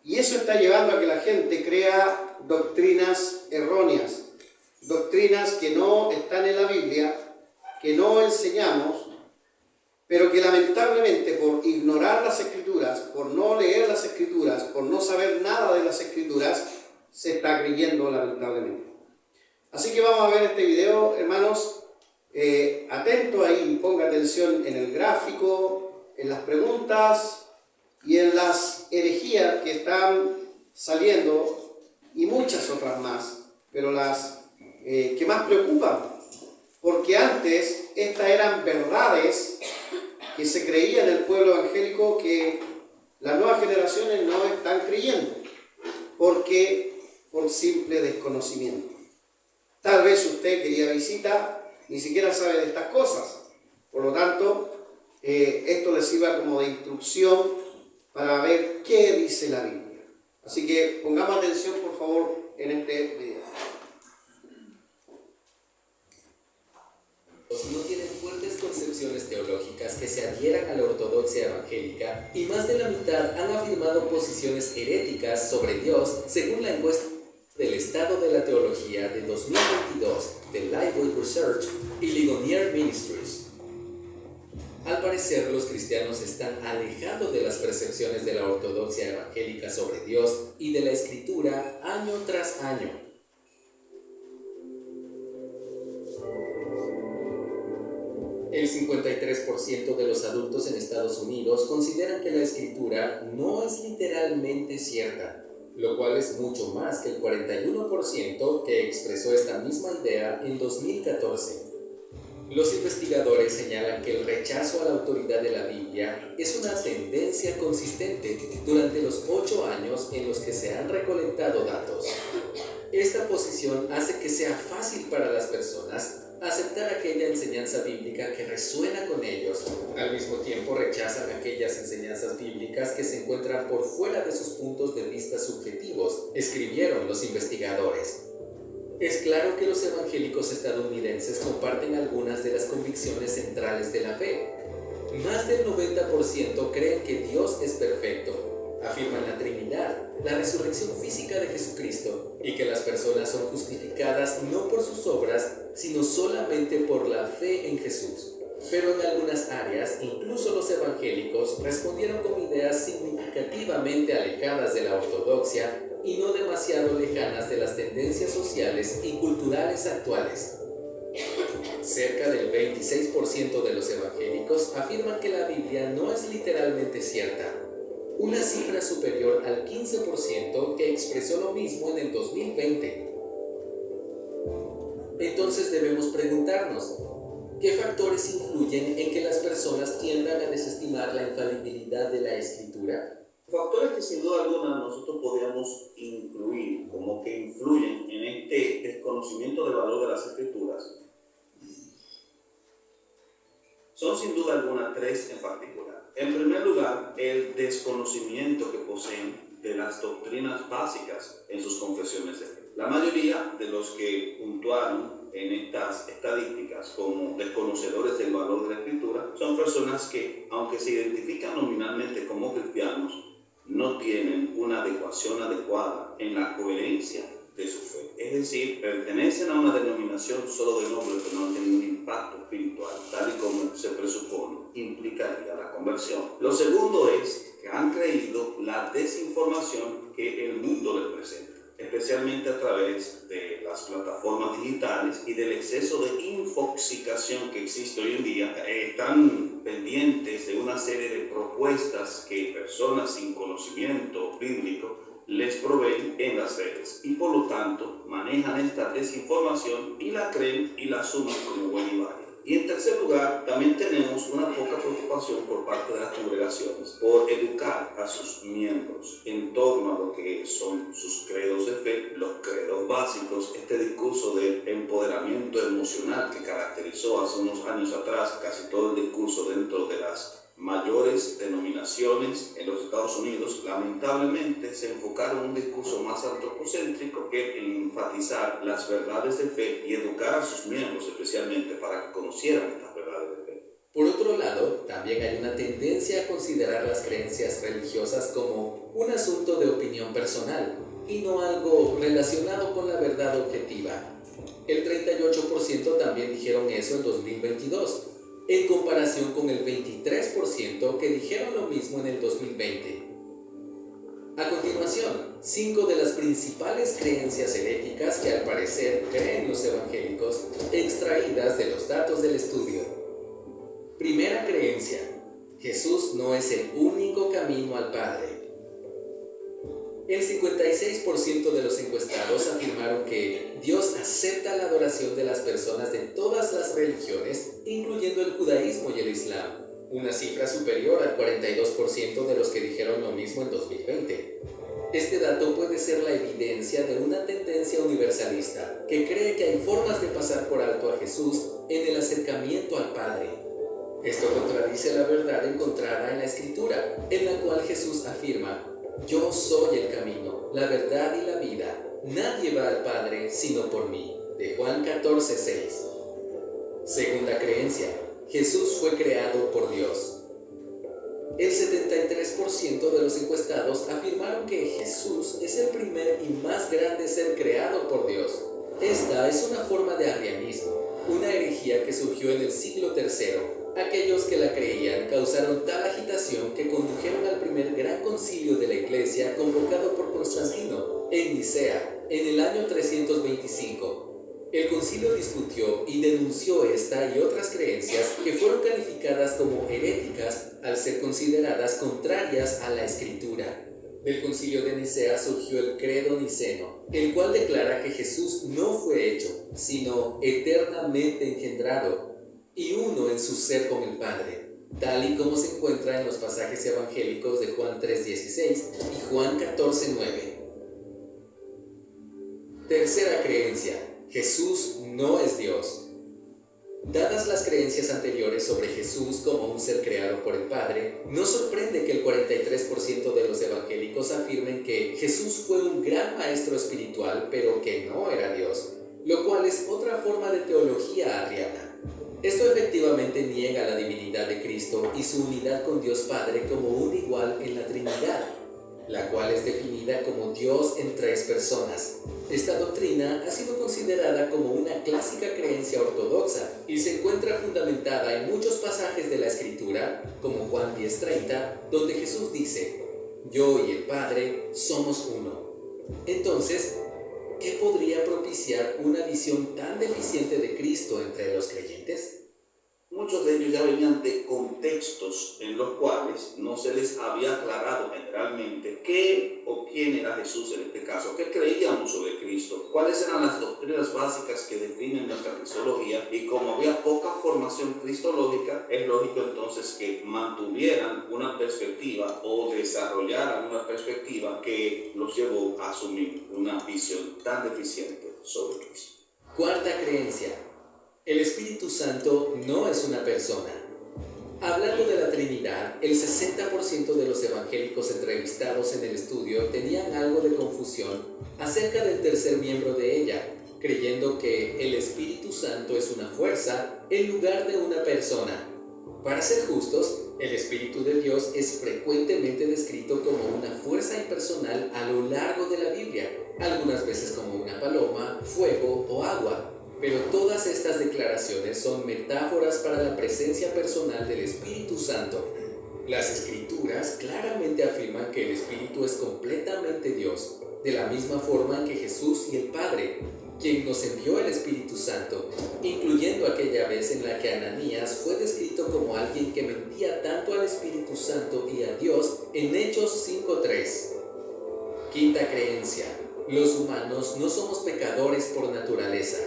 Y eso está llevando a que la gente crea doctrinas erróneas, doctrinas que no están en la Biblia, que no enseñamos, pero que lamentablemente por ignorar las Escrituras, por no leer las Escrituras, por no saber nada de las Escrituras, se está creyendo lamentablemente. Así que vamos a ver este video, hermanos. Atento ahí, ponga atención en el gráfico, en las preguntas y en las herejías que están saliendo y muchas otras más, pero las que más preocupan, porque antes estas eran verdades que se creía en el pueblo evangélico que las nuevas generaciones no están creyendo, porque por simple desconocimiento. Tal vez usted quería visita, ni siquiera sabe de estas cosas, por lo tanto, esto le sirva como de instrucción para ver qué dice la Biblia. Así que pongamos atención, por favor, en este video. No tienen fuertes concepciones teológicas que se adhieran a la ortodoxia evangélica y más de la mitad han afirmado posiciones heréticas sobre Dios según la encuesta del Estado de la Teología de 2022 de Lifeway Research y Ligonier Ministries. Al parecer, los cristianos están alejados de las percepciones de la ortodoxia evangélica sobre Dios y de la Escritura año tras año. El 53% de los adultos en Estados Unidos consideran que la Escritura no es literalmente cierta, lo cual es mucho más que el 41% que expresó esta misma idea en 2014. Los investigadores señalan que el rechazo a la autoridad de la Biblia es una tendencia consistente durante los 8 años en los que se han recolectado datos. Esta posición hace que sea fácil para las personas aceptar aquella enseñanza bíblica que resuena con ellos. Al mismo tiempo rechazan aquellas enseñanzas bíblicas que se encuentran por fuera de sus puntos de vista subjetivos, escribieron los investigadores. Es claro que los evangélicos estadounidenses comparten algunas de las convicciones centrales de la fe. Más del 90% creen que Dios es perfecto, afirman la Trinidad, la resurrección física de Jesucristo y que las personas son justificadas no por sus obras, sino solamente por la fe en Jesús. Pero en algunas áreas, incluso los evangélicos respondieron con ideas significativamente alejadas de la ortodoxia y no demasiado lejanas de las tendencias sociales y culturales actuales. Cerca del 26% de los evangélicos afirman que la Biblia no es literalmente cierta, una cifra superior al 15% que expresó lo mismo en el 2020. Entonces debemos preguntarnos, ¿qué factores influyen en que las personas tiendan a desestimar la infalibilidad de la Escritura? Factores que sin duda alguna nosotros podríamos incluir como que influyen en este desconocimiento del valor de las Escrituras son sin duda alguna 3 en particular. En primer lugar, el desconocimiento que poseen de las doctrinas básicas en sus confesiones de fe. La mayoría de los que puntuaron en estas estadísticas como desconocedores del valor de la Escritura son personas que, aunque se identifican nominalmente como cristianos, no tienen una adecuación adecuada en la coherencia de su fe. Es decir, pertenecen a una denominación solo de nombre, pero no tienen un impacto espiritual, tal y como se presupone, implicaría la conversión. Lo segundo es que han creído la desinformación que el mundo les presenta, especialmente a través de las plataformas digitales y del exceso de infoxicación que existe hoy en día. Están pendientes de una serie de propuestas que personas sin conocimiento bíblico les proveen en las redes y por lo tanto manejan esta desinformación y la creen y la asumen como buena y válida. Y en tercer lugar, también tenemos una poca preocupación por parte de las congregaciones por educar a sus miembros en torno a lo que son sus credos de fe, los credos básicos, este discurso de empoderamiento emocional que caracterizó hace unos años atrás casi todo el discurso dentro de las mayores denominaciones en los Estados Unidos. Lamentablemente se enfocaron en un discurso más antropocéntrico que en enfatizar las verdades de fe y educar a sus miembros especialmente para que conocieran estas verdades de fe. Por otro lado, también hay una tendencia a considerar las creencias religiosas como como un asunto de opinión personal y no algo relacionado con la verdad objetiva. El 38% también dijeron eso en 2022, en comparación con el 23% que dijeron lo mismo en el 2020. A continuación, 5 de las principales creencias heréticas que al parecer creen los evangélicos, extraídas de los datos del estudio. Primera creencia: Jesús no es el único camino al Padre. El 56% de los encuestados afirmaron que Dios acepta la adoración de las personas de todas las religiones, incluyendo el judaísmo y el islam, una cifra superior al 42% de los que dijeron lo mismo en 2020. Este dato puede ser la evidencia de una tendencia universalista que cree que hay formas de pasar por alto a Jesús en el acercamiento al Padre. Esto contradice la verdad encontrada en la Escritura, en la cual Jesús afirma: yo soy el camino, la verdad y la vida. Nadie va al Padre sino por mí. De Juan 14:6. Segunda creencia: Jesús fue creado por Dios. El 73% de los encuestados afirmaron que Jesús es el primer y más grande ser creado por Dios. Esta es una forma de arrianismo, una herejía que surgió en el siglo III. Aquellos que la creían causaron tal agitación que condujeron al primer gran concilio de la Iglesia convocado por Constantino en Nicea en el año 325. El concilio discutió y denunció esta y otras creencias que fueron calificadas como heréticas al ser consideradas contrarias a la Escritura. Del concilio de Nicea surgió el credo niceno, el cual declara que Jesús no fue hecho, sino eternamente engendrado, y uno en su ser con el Padre, tal y como se encuentra en los pasajes evangélicos de Juan 3:16 y Juan 14:9. Tercera creencia: Jesús no es Dios. Dadas las creencias anteriores sobre Jesús como un ser creado por el Padre, no sorprende que el 43% de los evangélicos afirmen que Jesús fue un gran maestro espiritual, pero que no era Dios, lo cual es otra forma de teología arriana. Esto efectivamente niega la divinidad de Cristo y su unidad con Dios Padre como un igual en la Trinidad, la cual es definida como Dios en 3 personas. Esta doctrina ha sido considerada como una clásica creencia ortodoxa y se encuentra fundamentada en muchos pasajes de la Escritura, como Juan 10:30, donde Jesús dice: yo y el Padre somos uno. Entonces, ¿qué podría propiciar una visión tan deficiente de Cristo entre los creyentes? Muchos de ellos ya venían de contextos en los cuales no se les había aclarado generalmente qué o quién era Jesús en este caso, qué creíamos sobre Cristo, cuáles eran las doctrinas básicas que definen nuestra cristología, y como había poca formación cristológica, es lógico entonces que mantuvieran una perspectiva o desarrollaran una perspectiva que los llevó a asumir una visión tan deficiente sobre Cristo. Cuarta creencia: el Espíritu Santo no es una persona. Hablando de la Trinidad, el 60% de los evangélicos entrevistados en el estudio tenían algo de confusión acerca del tercer miembro de ella, creyendo que el Espíritu Santo es una fuerza en lugar de una persona. Para ser justos, el Espíritu de Dios es frecuentemente descrito como una fuerza impersonal a lo largo de la Biblia, algunas veces como una paloma, fuego o agua. Pero todas estas declaraciones son metáforas para la presencia personal del Espíritu Santo. Las Escrituras claramente afirman que el Espíritu es completamente Dios, de la misma forma que Jesús y el Padre, quien nos envió el Espíritu Santo, incluyendo aquella vez en la que Ananías fue descrito como alguien que mentía tanto al Espíritu Santo y a Dios en Hechos 5:3. Quinta creencia: los humanos no somos pecadores por naturaleza.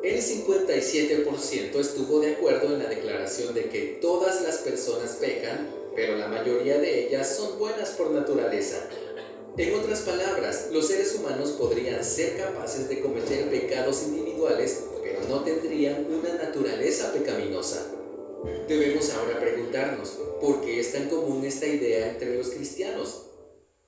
El 57% estuvo de acuerdo en la declaración de que todas las personas pecan, pero la mayoría de ellas son buenas por naturaleza. En otras palabras, los seres humanos podrían ser capaces de cometer pecados individuales, pero no tendrían una naturaleza pecaminosa. Debemos ahora preguntarnos, ¿por qué es tan común esta idea entre los cristianos?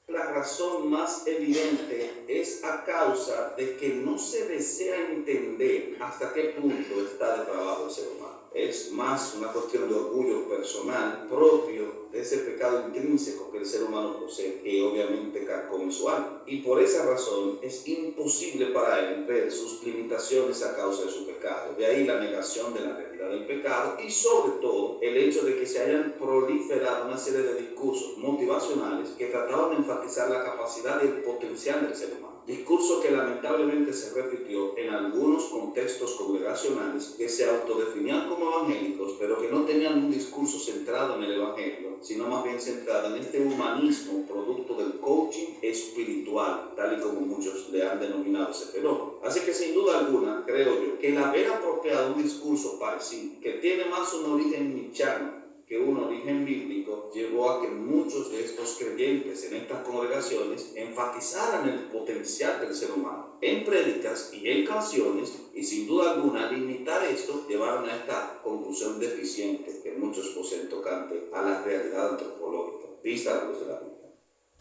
La razón más evidente es a causa de que no se desea entender hasta qué punto está depravado el ser humano. es más una cuestión de orgullo personal propio de ese pecado intrínseco que el ser humano posee, que obviamente carcome su alma. Y por esa razón es imposible para él ver sus limitaciones a causa de su pecado. De ahí la negación de la realidad del pecado y sobre todo el hecho de que se hayan proliferado una serie de discursos motivacionales que trataban de enfatizar la capacidad y el potencial del ser humano. Discurso que lamentablemente se repitió en algunos contextos congregacionales que se autodefinían como evangélicos, pero que no tenían un discurso centrado en el evangelio, sino más bien centrado en este humanismo producto del coaching espiritual, tal y como muchos le han denominado ese fenómeno. Así que sin duda alguna, creo yo, que el haber apropiado un discurso parecido, que tiene más un origen nichano que un origen bíblico, llevó a que muchos de estos creyentes en estas congregaciones enfatizaran el potencial del ser humano en prédicas y en canciones, y sin duda alguna limitar esto llevaron a esta conclusión deficiente que muchos poseen tocante a la realidad antropológica vista a la luz de la Biblia.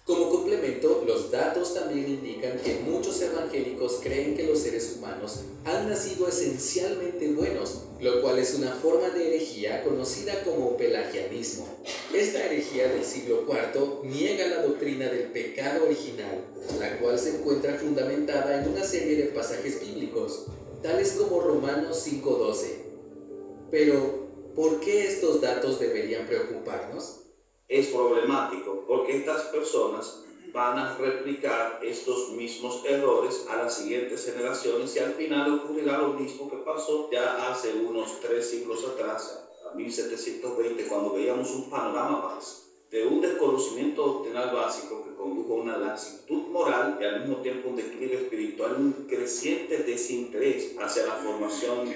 Como complemento, los datos también indican que muchos evangélicos creen que los seres humanos han nacido esencialmente buenos, lo cual es una forma de herejía conocida como pelagianismo. Esta herejía del siglo IV niega la doctrina del pecado original, la cual se encuentra fundamentada en una serie de pasajes bíblicos, tales como Romanos 5:12. Pero, ¿por qué estos datos deberían preocuparnos? Es problemático porque estas personas van a replicar estos mismos errores a las siguientes generaciones y al final ocurrirá lo mismo que pasó ya hace unos 3 siglos atrás, a 1720, cuando veíamos un panorama básico de un desconocimiento doctrinal básico que condujo a una laxitud moral y al mismo tiempo un declive espiritual, un creciente desinterés hacia la formación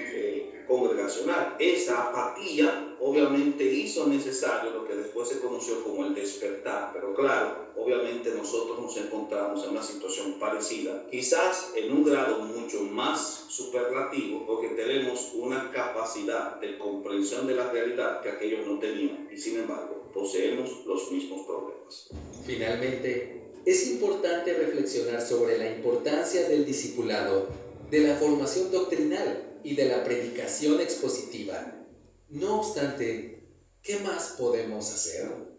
congregacional. Esa apatía obviamente hizo necesario lo que después se conoció como el despertar, pero claro, obviamente nosotros nos encontramos en una situación parecida, quizás en un grado mucho más superlativo, porque tenemos una capacidad de comprensión de la realidad que aquellos no tenían y sin embargo poseemos los mismos problemas. Finalmente, es importante reflexionar sobre la importancia del discipulado, de la formación doctrinal y de la predicación expositiva. No obstante, ¿qué más podemos hacer?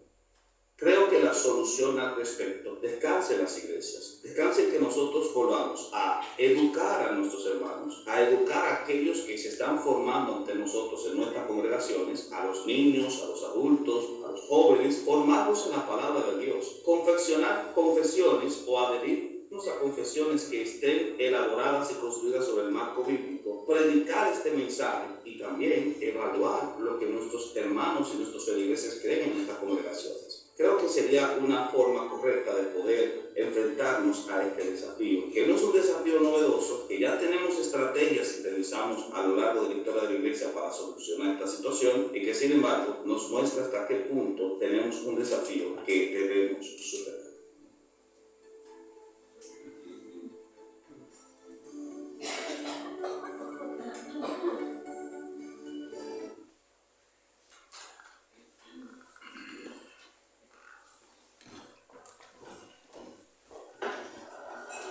Creo que la solución al respecto descansa en las iglesias, descansa en que nosotros volvamos a educar a nuestros hermanos, a educar a aquellos que se están formando ante nosotros en nuestras congregaciones, a los niños, a los adultos, a los jóvenes, formarlos en la palabra de Dios, confeccionar confesiones o adherirnos a confesiones que estén elaboradas y construidas sobre el marco bíblico, predicar este mensaje y también evaluar lo que nuestros hermanos y nuestros feligreses creen en estas congregaciones. Creo que sería una forma correcta de poder enfrentarnos a este desafío, que no es un desafío novedoso, que ya tenemos estrategias que utilizamos a lo largo de la historia de la Iglesia para solucionar esta situación y que sin embargo nos muestra hasta qué punto tenemos un desafío que debemos superar.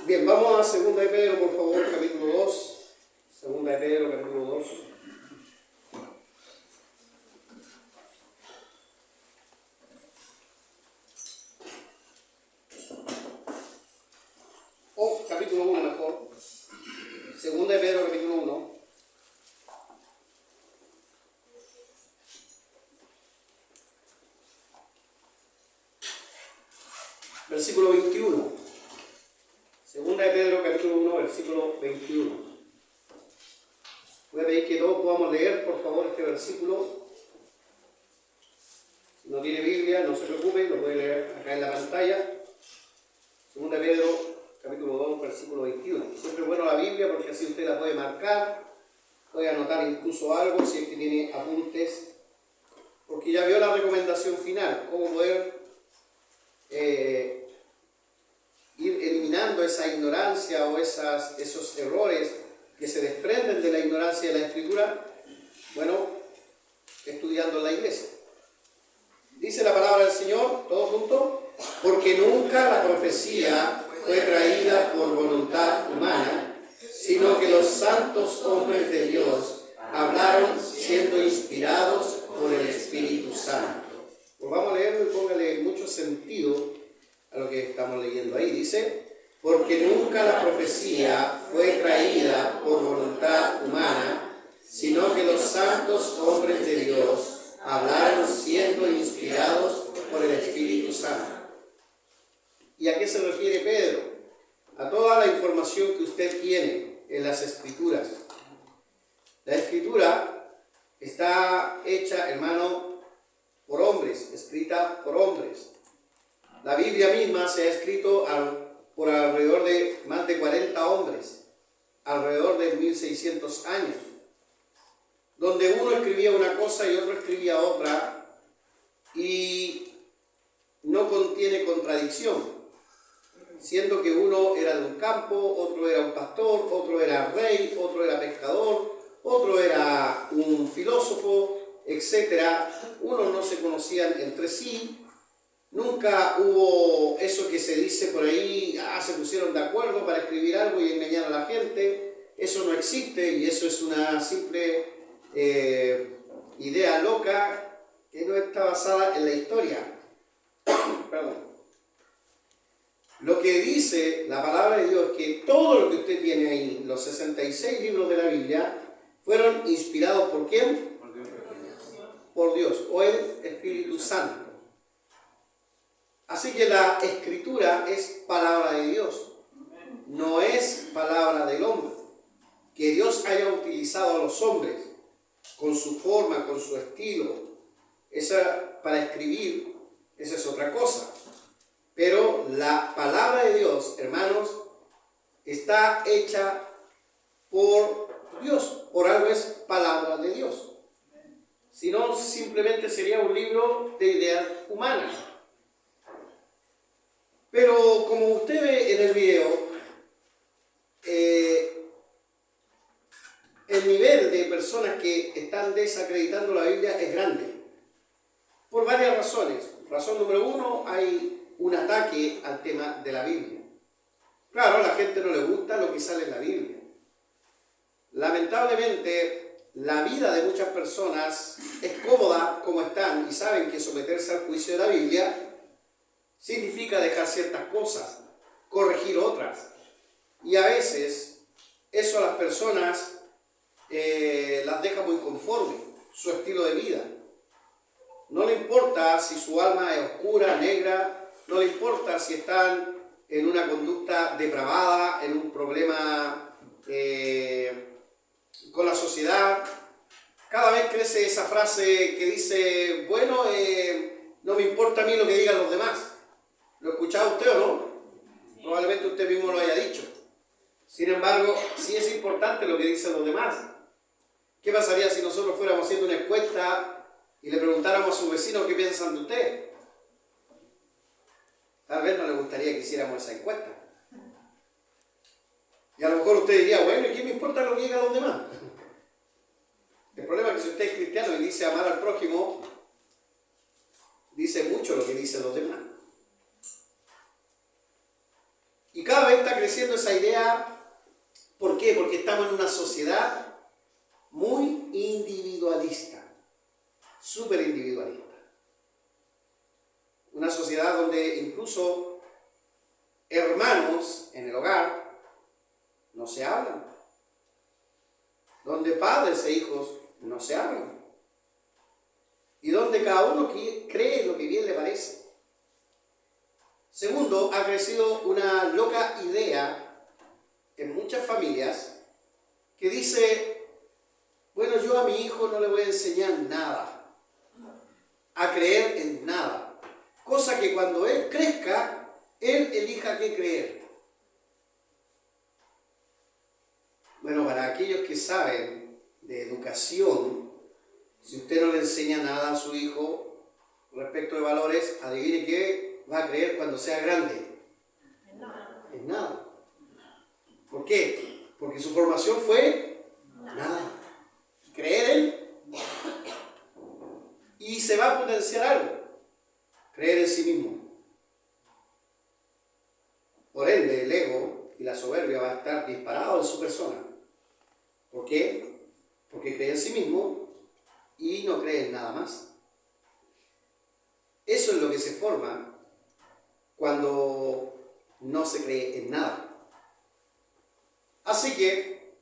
Bien, vamos a 2 de Pedro, por favor, capítulo 2. 2 de Pedro, capítulo 2. O capítulo 1 mejor. 2 de Pedro, capítulo 1. Versículo 21. 2 de Pedro, capítulo 1, versículo 21. Voy a pedir que todos podamos leer, por favor, este versículo. Si no tiene Biblia, no se preocupe, lo puede leer acá en la pantalla. 2 de Pedro, capítulo 2, versículo 21. Siempre es bueno la Biblia porque así usted la puede marcar, puede anotar incluso algo si es que tiene apuntes, porque ya vio la recomendación final, cómo poder ir eliminando esa ignorancia o esos errores que se desprenden de la ignorancia de la Escritura, bueno, estudiando en la iglesia. Dice la palabra del Señor, todos juntos, porque nunca la profecía fue traída por voluntad humana, sino que los santos hombres de Dios, hablaron siendo inspirados por el Espíritu Santo. Pues vamos a leerlo y póngale mucho sentido a lo que estamos leyendo ahí. Dice, porque nunca la profecía fue traída por voluntad humana, sino que los santos hombres de Dios hablaron siendo inspirados por el Espíritu Santo. ¿Y a qué se refiere Pedro? A toda la información que usted tiene en las Escrituras. La Escritura está hecha, hermano, por hombres, escrita por hombres. La Biblia misma se ha escrito por alrededor de más de 40 hombres, alrededor de 1600 años, donde uno escribía una cosa y otro escribía otra, y no contiene contradicción, siendo que uno era de un campo, otro era un pastor, otro era rey, otro era pescador, otro era un filósofo, etc. Unos no se conocían entre sí, nunca hubo eso que se dice por ahí, se pusieron de acuerdo para escribir algo y engañar a la gente. Eso no existe y eso es una simple idea loca que no está basada en la historia. Perdón. Lo que dice la palabra de Dios es que todo lo que usted tiene ahí, los 66 libros de la Biblia, fueron inspirados ¿por quién? Por Dios, o el Espíritu Santo. Así que la Escritura es palabra de Dios, no es palabra del hombre. Que Dios haya utilizado a los hombres con su forma, con su estilo, para escribir, esa es otra cosa. Pero la palabra de Dios, hermanos, está hecha por Dios. Por algo es palabra de Dios. Si no, simplemente sería un libro de ideas humanas. Pero como usted ve en el video, el nivel de personas que están desacreditando la Biblia es grande. Por varias razones. Razón número uno, hay un ataque al tema de la Biblia. Claro, a la gente no le gusta lo que sale en la Biblia. Lamentablemente, la vida de muchas personas es cómoda como están y saben que someterse al juicio de la Biblia significa dejar ciertas cosas, corregir otras. Y a veces eso a las personas las deja muy conformes, su estilo de vida. No le importa si su alma es oscura, negra, no le importa si están en una conducta depravada, en un problema con la sociedad. Cada vez crece esa frase que dice, bueno, no me importa a mí lo que digan los demás. ¿Lo ha escuchado usted o no? Probablemente usted mismo lo haya dicho. Sin embargo, sí es importante lo que dicen los demás. ¿Qué pasaría si nosotros fuéramos haciendo una encuesta y le preguntáramos a su vecino qué piensan de usted? Tal vez no le gustaría que hiciéramos esa encuesta. Y a lo mejor usted diría, bueno, ¿y qué me importa lo que digan los demás? El problema es que si usted es cristiano y dice amar al prójimo, dice mucho lo que dicen los demás. Y cada vez está creciendo esa idea. ¿Por qué? Porque estamos en una sociedad muy individualista, súper individualista. Una sociedad donde incluso hermanos en el hogar no se hablan, donde padres e hijos no se hablan, y donde cada uno cree lo que bien le parece. Segundo, ha crecido una loca idea en muchas familias que dice, bueno, yo a mi hijo no le voy a enseñar nada, a creer en nada, cosa que cuando él crezca, él elija qué creer. Bueno, para aquellos que saben de educación, si usted no le enseña nada a su hijo respecto de valores, adivine qué va a creer cuando sea grande. En nada. En nada. ¿Por qué? Porque su formación fue nada. Creer en y se va a potenciar algo. Creer en sí mismo. Por ende, el ego y la soberbia va a estar disparados en su persona. ¿Por qué? Porque porque cree en sí mismo y no cree en nada más. Eso es lo que se forma cuando no se cree en nada. Así que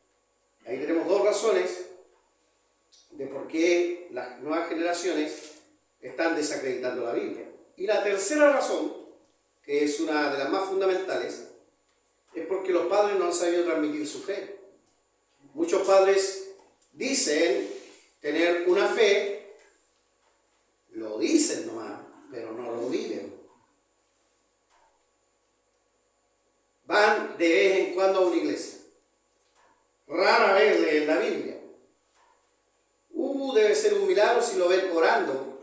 ahí tenemos dos razones de por qué las nuevas generaciones están desacreditando la Biblia. Y la tercera razón, que es una de las más fundamentales, es porque los padres no han sabido transmitir su fe. Muchos padres dicen tener una fe, lo dicen nomás, pero no lo viven. Van de vez en cuando a una iglesia. Rara vez leen la Biblia. Debe ser un milagro si lo ven orando.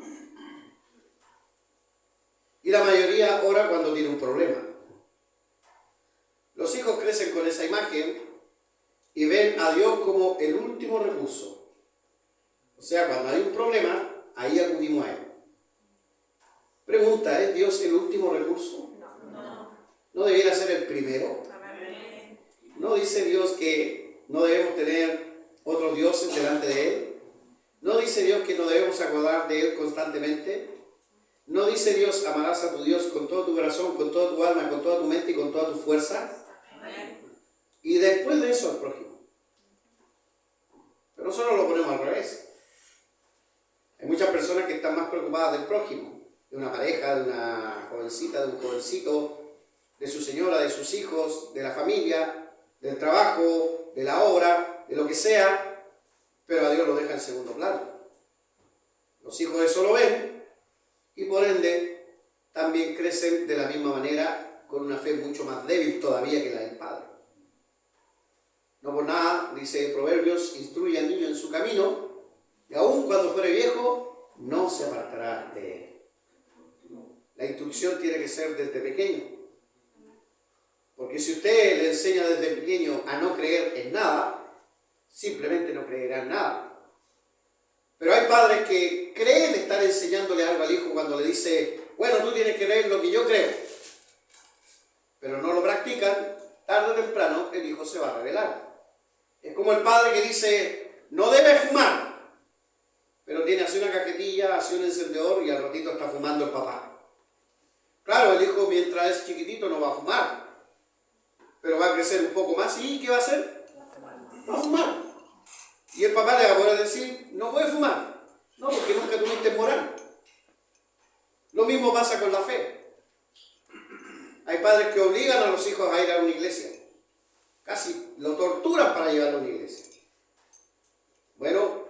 Y la mayoría ora cuando tiene un problema. Los hijos crecen con esa imagen y ven a Dios como el último recurso. O sea, cuando hay un problema, ahí acudimos a Él. Pregunta, ¿es Dios el último recurso? No. ¿No debiera ser el primero? ¿No dice Dios que no debemos tener otros dioses delante de Él? ¿No dice Dios que no debemos acordar de Él constantemente? ¿No dice Dios, amarás a tu Dios con todo tu corazón, con toda tu alma, con toda tu mente y con toda tu fuerza? Y después de eso al prójimo. Pero nosotros lo ponemos al revés. Hay muchas personas que están más preocupadas del prójimo, de una pareja, de una jovencita, de un jovencito, de su señora, de sus hijos, de la familia, del trabajo, de la obra, de lo que sea, pero a Dios lo deja en segundo plano. Los hijos eso lo ven y por ende también crecen de la misma manera con una fe mucho más débil todavía que la del padre. No por nada, dice Proverbios, instruye al niño en su camino y aun cuando fuere viejo no se apartará de él. La instrucción tiene que ser desde pequeño. Porque si usted le enseña desde pequeño a no creer en nada, simplemente no creerá en nada. Pero hay padres que creen estar enseñándole algo al hijo cuando le dice, bueno, tú tienes que creer lo que yo creo. Pero no lo practican, tarde o temprano el hijo se va a rebelar. Es como el padre que dice, no debes fumar. Pero tiene así una cajetilla, así un encendedor y al ratito está fumando el papá. Claro, el hijo mientras es chiquitito no va a fumar. Pero va a crecer un poco más y ¿qué va a hacer? Va a fumar. Y el papá le va a poder decir, no puedes fumar. No, porque nunca tuviste moral. Lo mismo pasa con la fe. Hay padres que obligan a los hijos a ir a una iglesia. Casi lo torturan para llevarlo a una iglesia. Bueno,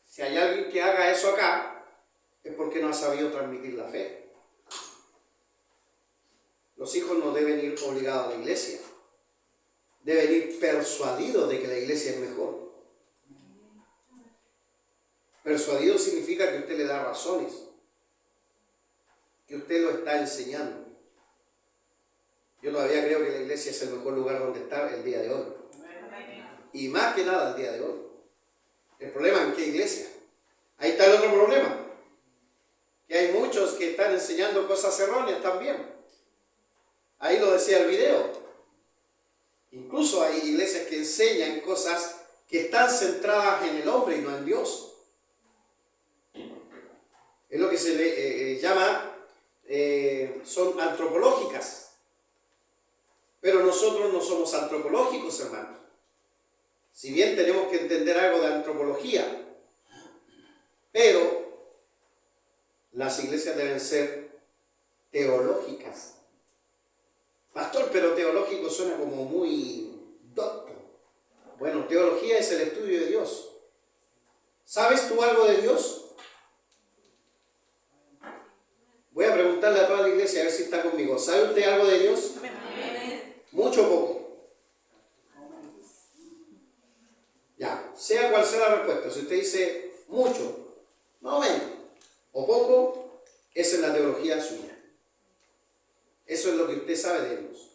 si hay alguien que haga eso acá, es porque no ha sabido transmitir la fe. Los hijos no deben ir obligados a la iglesia. Deben ir persuadidos de que la iglesia es mejor. Persuadido significa que usted le da razones, que usted lo está enseñando. Yo todavía creo que la iglesia es el mejor lugar donde estar el día de hoy. Y más que nada el día de hoy. El problema en qué iglesia. Ahí está el otro problema. Que hay muchos que están enseñando cosas erróneas también. Ahí lo decía el video. Incluso hay iglesias que enseñan cosas que están centradas en el hombre y no en Dios. Es lo que se le llama, son antropológicas. Pero nosotros no somos antropológicos, hermanos. Si bien tenemos que entender algo de antropología, pero las iglesias deben ser teológicas. Pastor, pero teológico suena como muy docto. Bueno, teología es el estudio de Dios. ¿Sabes tú algo de Dios? Voy a preguntarle a toda la iglesia a ver si está conmigo. ¿Sabe usted algo de Dios? ¿Mucho o poco? Ya, sea cual sea la respuesta. Si usted dice mucho, más o menos, o poco, esa es la teología suya. Eso es lo que usted sabe de Dios.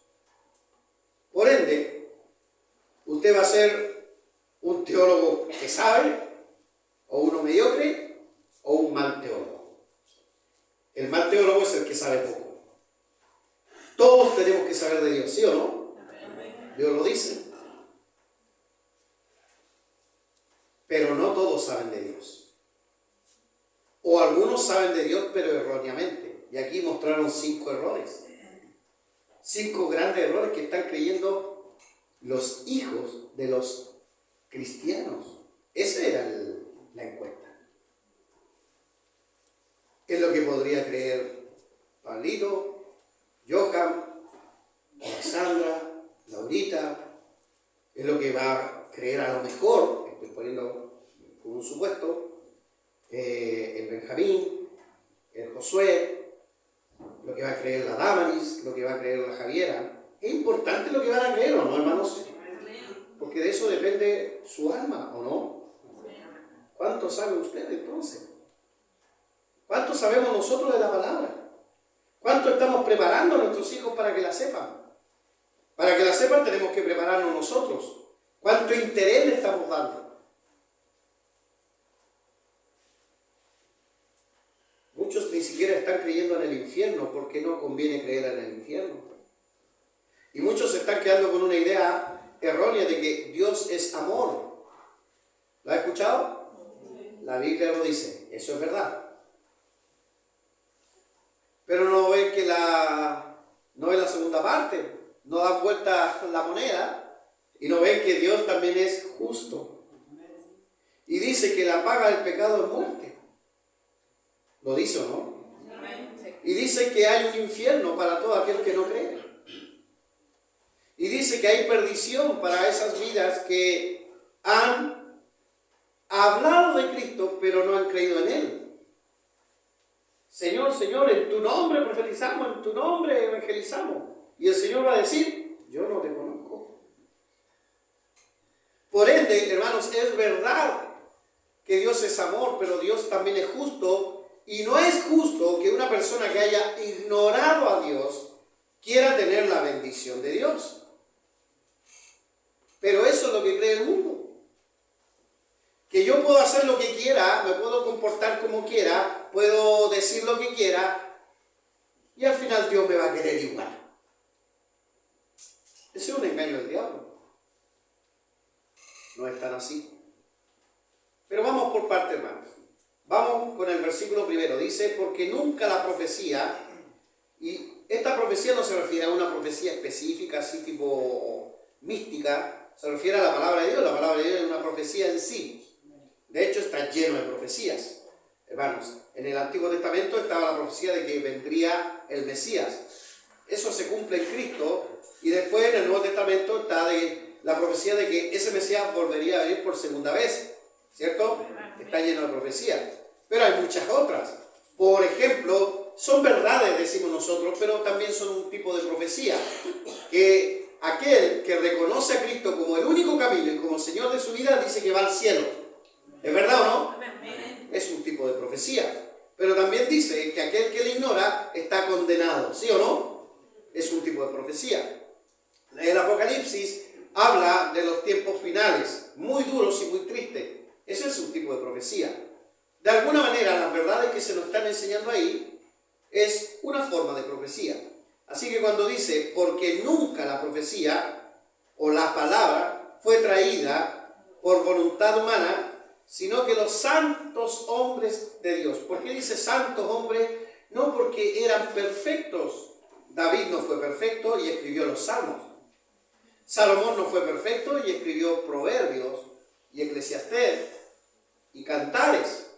Por ende, usted va a ser un teólogo que sabe, o uno mediocre, o un mal teólogo. El mal teólogo es el que sabe poco. Todos tenemos que saber de Dios, ¿sí o no? Dios lo dice. Pero no todos todos saben de Dios. O algunos saben de Dios, pero erróneamente. Y aquí mostraron 5 errores. 5 grandes errores que están creyendo los hijos de los cristianos. Esa era la encuesta. Es lo que podría creer Pablito, Johan, Alexandra, Laurita. Es lo que va a creer a lo mejor, estoy poniendo como un supuesto, el Benjamín, el Josué, lo que va a creer la Damaris, lo que va a creer la Javiera. Es importante lo que van a creer, ¿o no, hermanos? Porque de eso depende su alma, ¿o no? ¿Cuánto sabe usted entonces? ¿Cuánto sabemos nosotros de la palabra? ¿Cuánto estamos preparando a nuestros hijos para que la sepan? Para que la sepan tenemos que prepararnos nosotros. ¿Cuánto interés le estamos dando? Muchos ni siquiera están creyendo en el infierno porque no conviene creer en el infierno. Y muchos se están quedando con una idea errónea de que Dios es amor. ¿Lo ha escuchado? La Biblia lo dice, eso es verdad. Pero no ve que no ve la segunda parte, no da vuelta la moneda y no ven que Dios también es justo. Y dice que la paga del pecado es muerte. ¿Lo dice o no? Y dice que hay un infierno para todo aquel que no cree. Y dice que hay perdición para esas vidas que han hablado de Cristo, pero no han creído en Él. Señor, Señor, en tu nombre profetizamos, en tu nombre evangelizamos. Y el Señor va a decir, yo no te conozco. Por ende, hermanos, es verdad que Dios es amor, pero Dios también es justo. Y no es justo que una persona que haya ignorado a Dios quiera tener la bendición de Dios. Pero eso es lo que cree el mundo. Que yo puedo hacer lo que quiera, me puedo comportar como quiera, puedo decir lo que quiera, y al final Dios me va a querer igual. Ese es un engaño del diablo. No es tan así. Pero vamos por parte, hermanos. Vamos con el versículo primero. Dice, porque nunca la profecía, y esta profecía no se refiere a una profecía específica, así tipo mística, se refiere a la palabra de Dios. La palabra de Dios es una profecía en sí. De hecho, está lleno de profecías. Hermanos, en el Antiguo Testamento estaba la profecía de que vendría el Mesías. Eso se cumple en Cristo. Y después en el Nuevo Testamento está la profecía de que ese Mesías volvería a venir por segunda vez. ¿Cierto? Está lleno de profecías. Pero hay muchas otras. Por ejemplo, son verdades, decimos nosotros, pero también son un tipo de profecía. Que aquel que reconoce a Cristo como el único camino y como Señor de su vida, dice que va al cielo. ¿Es verdad o no? Es un tipo de profecía. Pero también dice que aquel que le ignora está condenado. ¿Sí o no? Es un tipo de profecía. El Apocalipsis habla de los tiempos finales, muy duros y muy tristes. Ese es un tipo de profecía. De alguna manera, las verdades que se nos están enseñando ahí es una forma de profecía. Así que cuando dice, porque nunca la profecía o la palabra fue traída por voluntad humana, sino que los santos hombres de Dios. ¿Por qué dice santos hombres? No porque eran perfectos. David no fue perfecto y escribió los Salmos. Salomón no fue perfecto y escribió Proverbios y Eclesiastés y Cantares.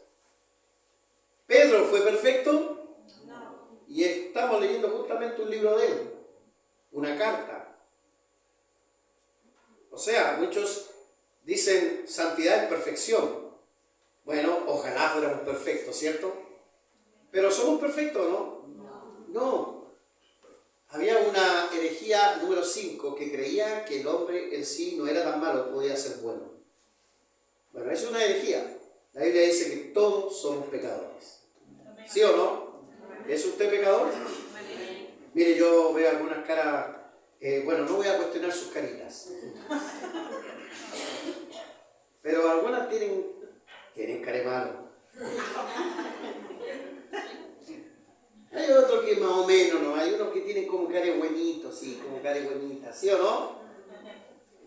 ¿Pedro fue perfecto? No. Y estamos leyendo justamente un libro de él, una carta. O sea, muchos dicen santidad es perfección. Bueno, ojalá fuéramos perfectos, ¿cierto? Pero ¿somos perfectos o no? No. Había una herejía número 5 que creía que el hombre en sí no era tan malo, podía ser bueno. Bueno, es una herejía. La Biblia dice que todos somos pecadores. ¿Sí o no? ¿Es usted pecador? Mire, yo veo algunas caras, bueno, no voy a cuestionar sus caritas. Pero algunas tienen cara de malo. Hay otros que más o menos, ¿no? Hay unos que tienen como cara de buenito, sí, como cara de buenita, ¿sí o no?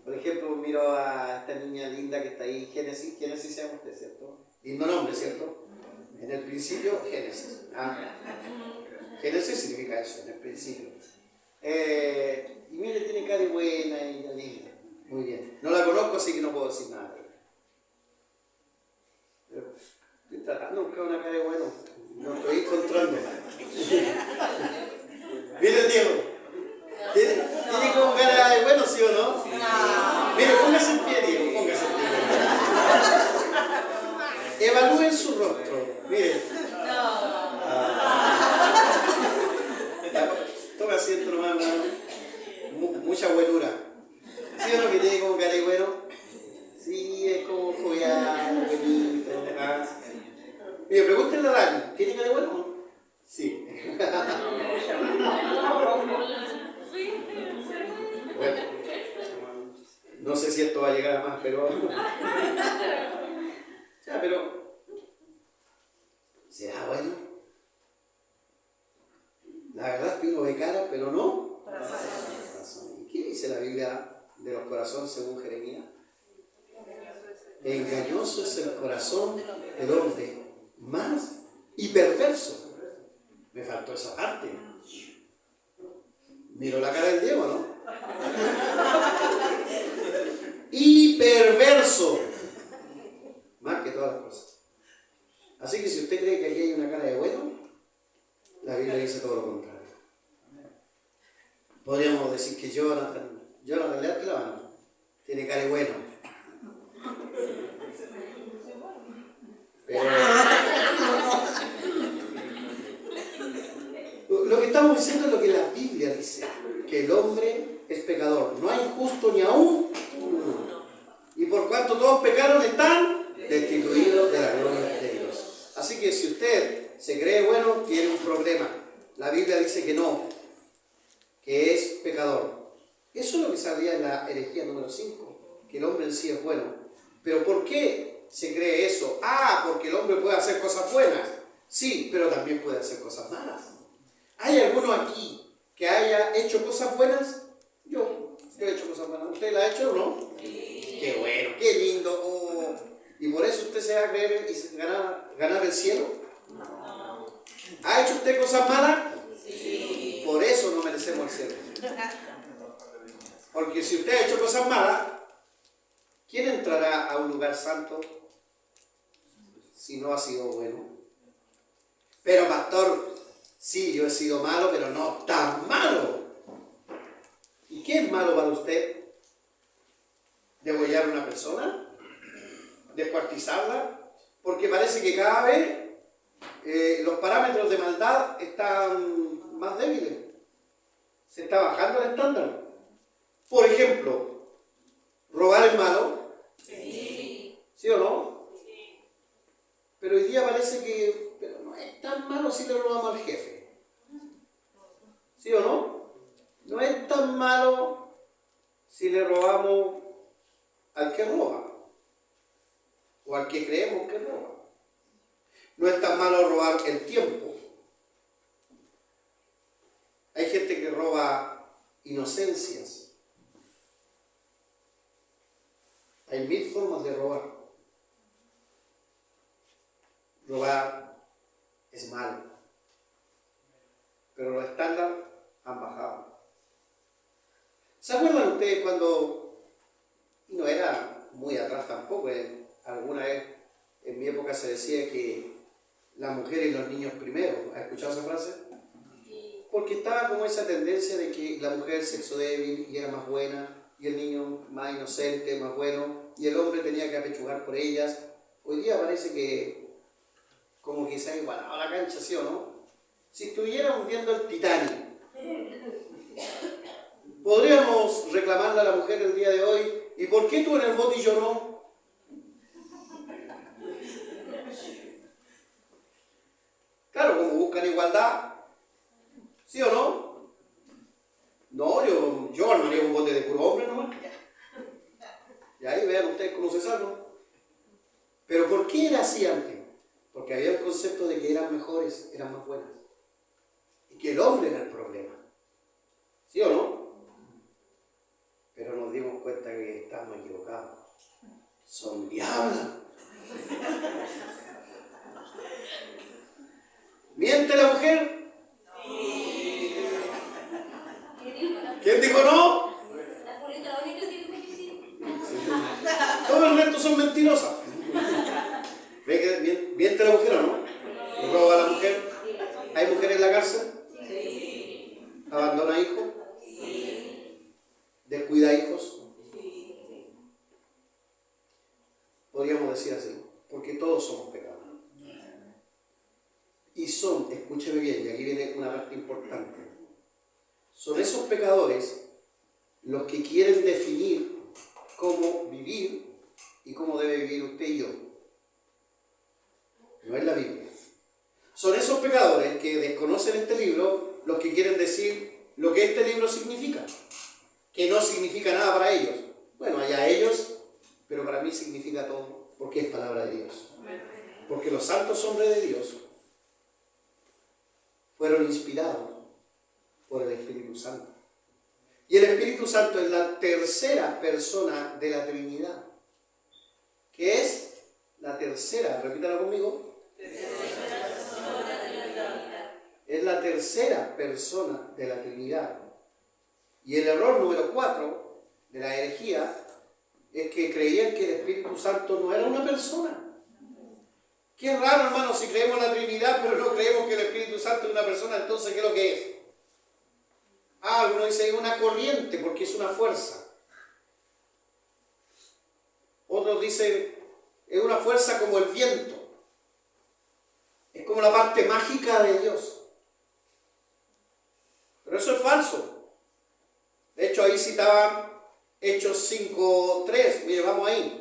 Por ejemplo, miro a esta niña linda que está ahí, Génesis se llama usted, ¿cierto? Lindo nombre, ¿cierto? En el principio, Génesis. Génesis significa eso, en el principio. Y mire, tiene cara buena y linda. Muy bien. No la conozco, así que no puedo decir nada. Pero estoy tratando de buscar una cara buena. No estoy encontrando. Mire, Diego. ¿Tiene como cara de bueno, sí o no? No. Mire, póngase en pie, Diego, póngase en pie. Evalúen su rostro. Mire. Toma asiento nomás, hermano. Mucha buenura. ¿Sí o no que tiene como cara de bueno? Sí, es como jovial, bonito. Mire, pregúntenle a Dani, ¿tiene cara de bueno? Sí. Bueno, no sé si esto va a llegar a más, pero... Ya, pero... ¿Será bueno? La verdad es que uno ve cara, pero no corazón. ¿Y qué dice la Biblia de los corazones según Jeremías? Engañoso es el corazón del hombre, más y perverso. Me faltó esa parte. Miro la cara del Diego, ¿no? Y perverso. Más que todas las cosas. Así que si usted cree que aquí hay una cara de bueno, la Biblia dice todo lo contrario. Podríamos decir que Jonathan, levante la mano, tiene cara de bueno. Pero lo que estamos diciendo es lo que la Biblia dice, que el hombre es pecador. No hay justo ni aún uno. Y por cuanto todos pecaron, están destituidos de la gloria de Dios. Así que si usted se cree bueno, tiene un problema. La Biblia dice que no, que es pecador. Eso es lo que sabía en la herejía número 5, que el hombre en sí es bueno. Pero ¿por qué se cree eso? Porque el hombre puede hacer cosas buenas. Sí, pero también puede hacer cosas malas. ¿Hay alguno aquí que haya hecho cosas buenas? Yo he hecho cosas buenas. ¿Usted la ha hecho o no? Sí. Qué bueno, qué lindo. ¿Y por eso usted se va a creer y ganar el cielo? No. ¿Ha hecho usted cosas malas? Sí. Por eso no merecemos el cielo. Porque si usted ha hecho cosas malas, ¿quién entrará a un lugar santo si no ha sido bueno? Pero pastor, sí, yo he sido malo, pero no tan malo. ¿Y qué es malo para usted? ¿Degollar a una persona? ¿Descuartizarla? Porque parece que cada vez los parámetros de maldad están más débiles. Se está bajando el estándar. Por ejemplo, ¿robar es malo? Sí. ¿Sí o no? Sí. Pero hoy día parece que no es tan malo si le robamos al jefe. ¿Sí o no? No es tan malo si le robamos al que roba. O al que creemos que roba. No es tan malo robar el tiempo. Hay gente que roba inocencias. Hay 1000 formas de robar. Robar es malo. Pero los estándares han bajado. ¿Se acuerdan ustedes cuando, y no era muy atrás tampoco, alguna vez en mi época se decía que las mujeres y los niños primero? ¿Has escuchado esa frase? Sí. Porque estaba como esa tendencia de que la mujer es sexo débil y era más buena, y el niño más inocente, más bueno, y el hombre tenía que apechugar por ellas. Hoy día parece que como que se ha igualado la cancha, ¿sí o no? Si estuviéramos viendo el Titanic, podríamos reclamarle a la mujer el día de hoy, ¿y por qué tú en el bote y yo no? Claro, como buscan igualdad, ¿sí o no? No, yo armaría un bote de puro hombre nomás. Y ahí vean ustedes cómo se salvan. Pero ¿por qué era así antes? Porque había el concepto de que eran mejores, eran más buenas. Y que el hombre era el problema. ¿Sí o no? Pero nos dimos cuenta cuenta que estamos equivocados. Son diablas. ¿Miente la mujer? Sí. ¿Quién dijo no? Todo el resto son mentirosas. ¿Ve que miente la mujer o no? ¿Roba a la mujer? ¿Hay mujeres en la cárcel? Sí. ¿Abandona hijos? Sí. ¿Descuida hijos? Sí. Podríamos decir así, porque todos somos pecadores. Y son, escúcheme bien, y aquí viene una parte importante, son esos pecadores los que quieren definir cómo vivir y cómo debe vivir usted y yo. No es la Biblia. Son esos pecadores que desconocen este libro los que quieren decir lo que este libro significa, que no significa nada para ellos. Bueno, allá ellos, pero para mí significa todo, porque es palabra de Dios. Porque los santos hombres de Dios fueron inspirados por el Espíritu Santo. Y el Espíritu Santo es la tercera persona de la Trinidad. ¿Qué es la tercera? Repítalo conmigo. Es la tercera persona de la Trinidad. Y el error número 4 de la herejía es que creían que el Espíritu Santo no era una persona. Qué raro, hermano, si creemos en la Trinidad, pero no creemos que el Espíritu Santo es una persona, entonces, ¿qué es lo que es? Uno dice es una corriente, porque es una fuerza. Otros dicen es una fuerza como el viento. Es como la parte mágica de Dios. Pero eso es falso. De hecho, ahí citaban Hechos 5:3. Mire, vamos ahí.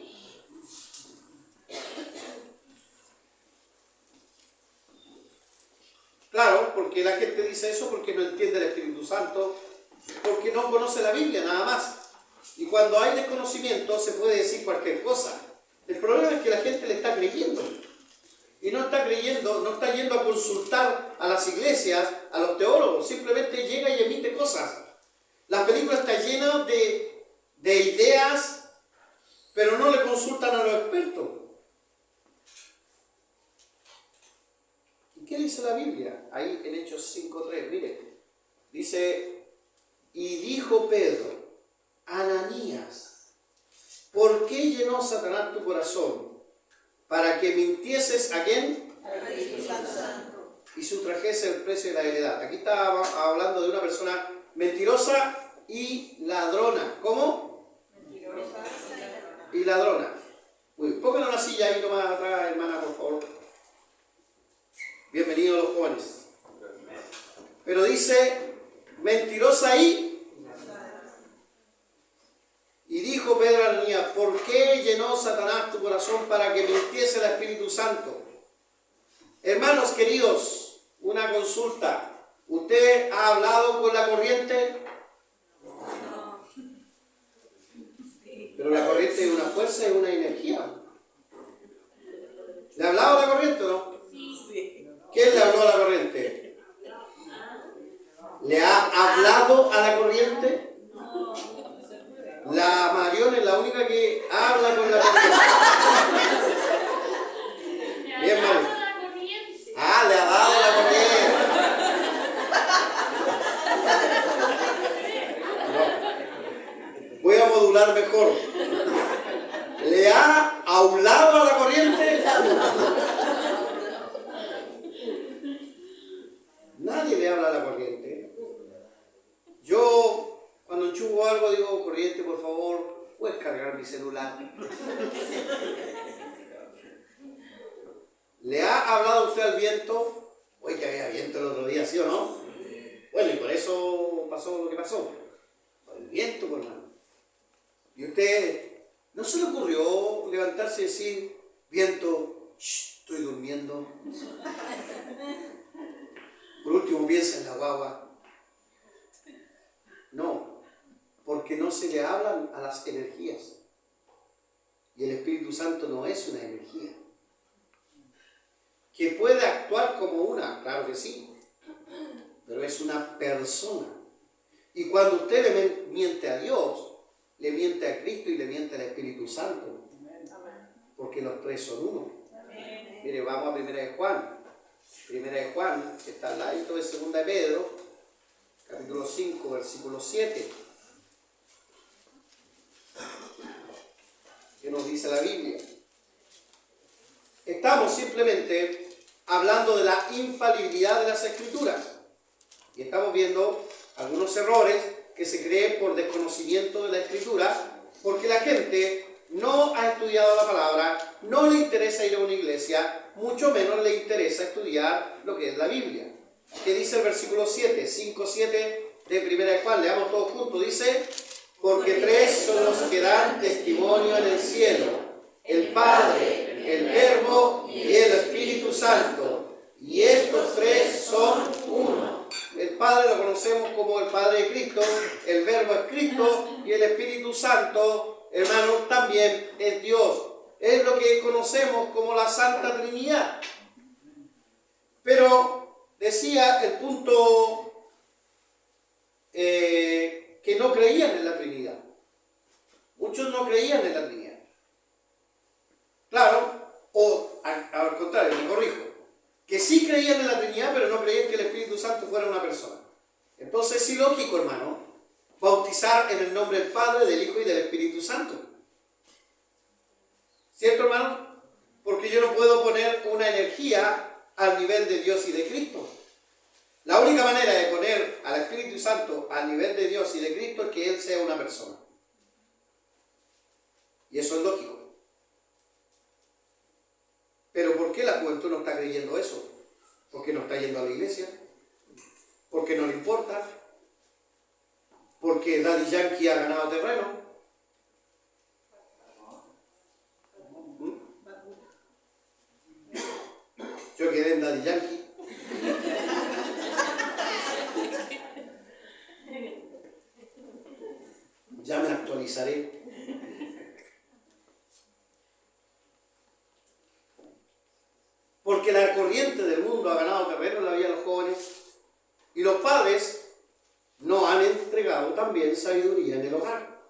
Claro, porque la gente dice eso porque no entiende el Espíritu Santo, porque no conoce la Biblia, nada más. Y cuando hay desconocimiento se puede decir cualquier cosa. El problema es que la gente le está creyendo. Y no está creyendo, no está yendo a consultar a las iglesias, a los teólogos, simplemente llega y emite cosas. La película está llena de ideas, pero no le consultan a los expertos. ¿Y qué dice la Biblia? Ahí en Hechos 5:3, mire, dice, y dijo Pedro, Ananías, ¿por qué llenó Satanás tu corazón? ¿Para que mintieses a quién? Al Espíritu Santo. Y sustrajese el precio de la heredad. Aquí está hablando de una persona mentirosa y ladrona. ¿Cómo? Mentirosa y ladrona. Uy, pónganle una silla ahí nomás atrás, hermana, por favor. Bienvenidos los jóvenes. Pero dice, mentirosa y dijo Pedro a Ananías, ¿por qué llenó Satanás tu corazón para que mintiese el Espíritu Santo? Hermanos queridos, una consulta. ¿Usted ha hablado con la corriente? No. Pero la corriente es una fuerza y una energía. ¿Le ha hablado a la corriente o no? Sí. ¿Quién le habló a la corriente? ¿Le ha hablado a la corriente? La Mariona es la única que habla con la corriente. Bien, Mari. Le ha dado la corriente. No. Voy a modular mejor. ¿Le ha hablado a la corriente? Nadie le habla a la corriente. Yo, cuando enchugo algo, digo, corriente, por favor, ¿puedes cargar mi celular? ¿Le ha hablado usted al viento? Oye, que había viento el otro día, ¿sí o no? Bueno, y por eso pasó lo que pasó. Por el viento, por hermano. Y usted, ¿no se le ocurrió levantarse y decir, viento, estoy durmiendo? Por último, piensa en la guagua. No, porque no se le hablan a las energías. Y el Espíritu Santo no es una energía. Que puede actuar como una, claro que sí, pero es una persona. Y cuando usted le miente a Dios, le miente a Cristo y le miente al Espíritu Santo. Porque los tres son uno. Mire, vamos a Primera de Juan. Primera de Juan, que está al lado de Segunda de Pedro, capítulo 5, versículo 7. ¿Qué nos dice la Biblia? Estamos simplemente hablando de la infalibilidad de las Escrituras. Y estamos viendo algunos errores que se creen por desconocimiento de la Escritura, porque la gente no ha estudiado la palabra, no le interesa ir a una iglesia, mucho menos le interesa estudiar lo que es la Biblia. ¿Qué dice el versículo 7? 5:7 de Primera de Juan, leamos todos juntos, dice: porque tres son los que dan testimonio en el cielo, el Padre, el Verbo y el Espíritu Santo, y estos tres son uno. El Padre lo conocemos como el Padre de Cristo, el Verbo es Cristo y el Espíritu Santo, hermanos, también es Dios. Es lo que conocemos como la Santa Trinidad. Pero decía el punto que no creían en la Trinidad. Muchos no creían en la Trinidad. Claro, o al contrario, me corrijo, que sí creían en la Trinidad, pero no creían que el Espíritu Santo fuera una persona. Entonces es ilógico, hermano, bautizar en el nombre del Padre, del Hijo y del Espíritu Santo. ¿Cierto, hermano? Porque yo no puedo poner una energía al nivel de Dios y de Cristo. La única manera de poner al Espíritu Santo al nivel de Dios y de Cristo es que Él sea una persona. Y eso es lógico. Pero ¿por qué la juventud no está creyendo eso? ¿Porque no está yendo a la iglesia? ¿Porque no le importa? ¿Porque Daddy Yankee ha ganado terreno? Yo quedé en Daddy Yankee. Ya me actualizaré. Porque la corriente del mundo ha ganado terreno en la vida de los jóvenes y los padres no han entregado también sabiduría en el hogar.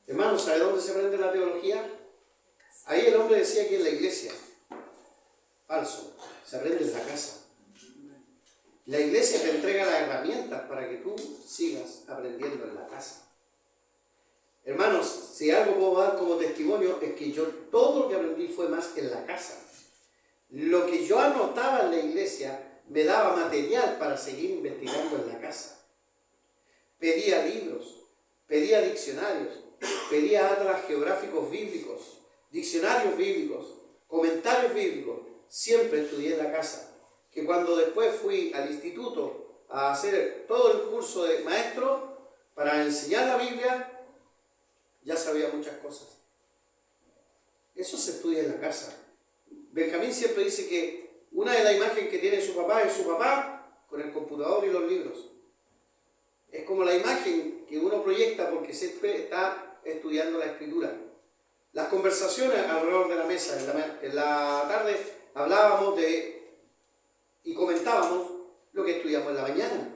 Hermano, ¿sabe dónde se aprende la teología? Ahí el hombre decía que en la iglesia. Falso, se aprende en la casa. La iglesia te entrega las herramientas para que tú sigas aprendiendo en la casa. Hermanos, si algo puedo dar como testimonio es que yo todo lo que aprendí fue más en la casa. Lo que yo anotaba en la iglesia me daba material para seguir investigando en la casa. Pedía libros, pedía diccionarios, pedía atlas geográficos bíblicos, diccionarios bíblicos, comentarios bíblicos. Siempre estudié en la casa. Que cuando después fui al instituto a hacer todo el curso de maestro para enseñar la Biblia, ya sabía muchas cosas. Eso se estudia en la casa. Benjamín siempre dice que una de las imágenes que tiene su papá es su papá con el computador y los libros. Es como la imagen que uno proyecta porque siempre está estudiando la Escritura. Las conversaciones alrededor de la mesa, en la tarde hablábamos y comentábamos lo que estudiamos en la mañana.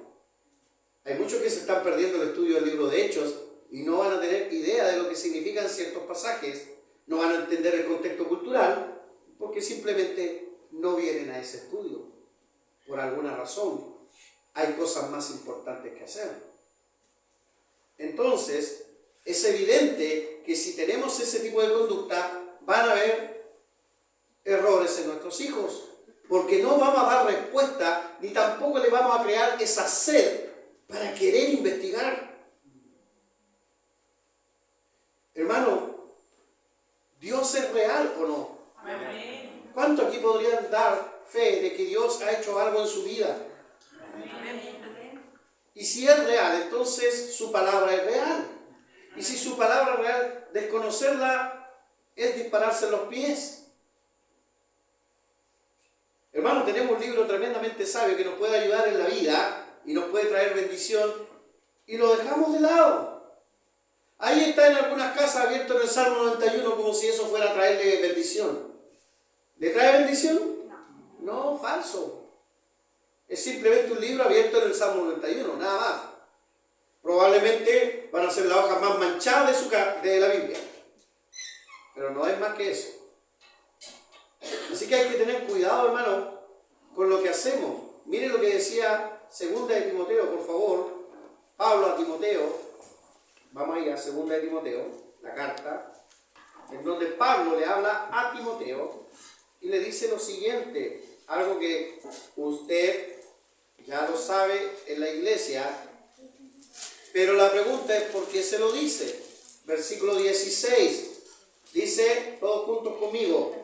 Hay muchos que se están perdiendo el estudio del libro de Hechos y no van a tener idea de lo que significan ciertos pasajes, no van a entender el contexto cultural, porque simplemente no vienen a ese estudio, por alguna razón. Hay cosas más importantes que hacer. Entonces, es evidente que si tenemos ese tipo de conducta, van a haber errores en nuestros hijos, porque no vamos a dar respuesta, ni tampoco le vamos a crear esa sed para querer investigar. Hermano, ¿Dios es real o no? Amén. ¿Cuánto aquí podrían dar fe de que Dios ha hecho algo en su vida? Amén. Y si es real, entonces su palabra es real. Y si su palabra es real, desconocerla es dispararse en los pies. Hermano, tenemos un libro tremendamente sabio que nos puede ayudar en la vida y nos puede traer bendición y lo dejamos de lado. Ahí está en algunas casas abierto en el Salmo 91 como si eso fuera a traerle bendición. ¿Le trae bendición? No, falso. Es simplemente un libro abierto en el Salmo 91, nada más. Probablemente van a ser las hojas más manchadas de la Biblia. Pero no es más que eso. Así que hay que tener cuidado, hermano, con lo que hacemos. Miren lo que decía 2 de Timoteo, por favor. Pablo a Timoteo. Vamos a ir a 2 de Timoteo, la carta, en donde Pablo le habla a Timoteo y le dice lo siguiente, algo que usted ya lo sabe en la iglesia, pero la pregunta es ¿por qué se lo dice? Versículo 16, dice, todos juntos conmigo,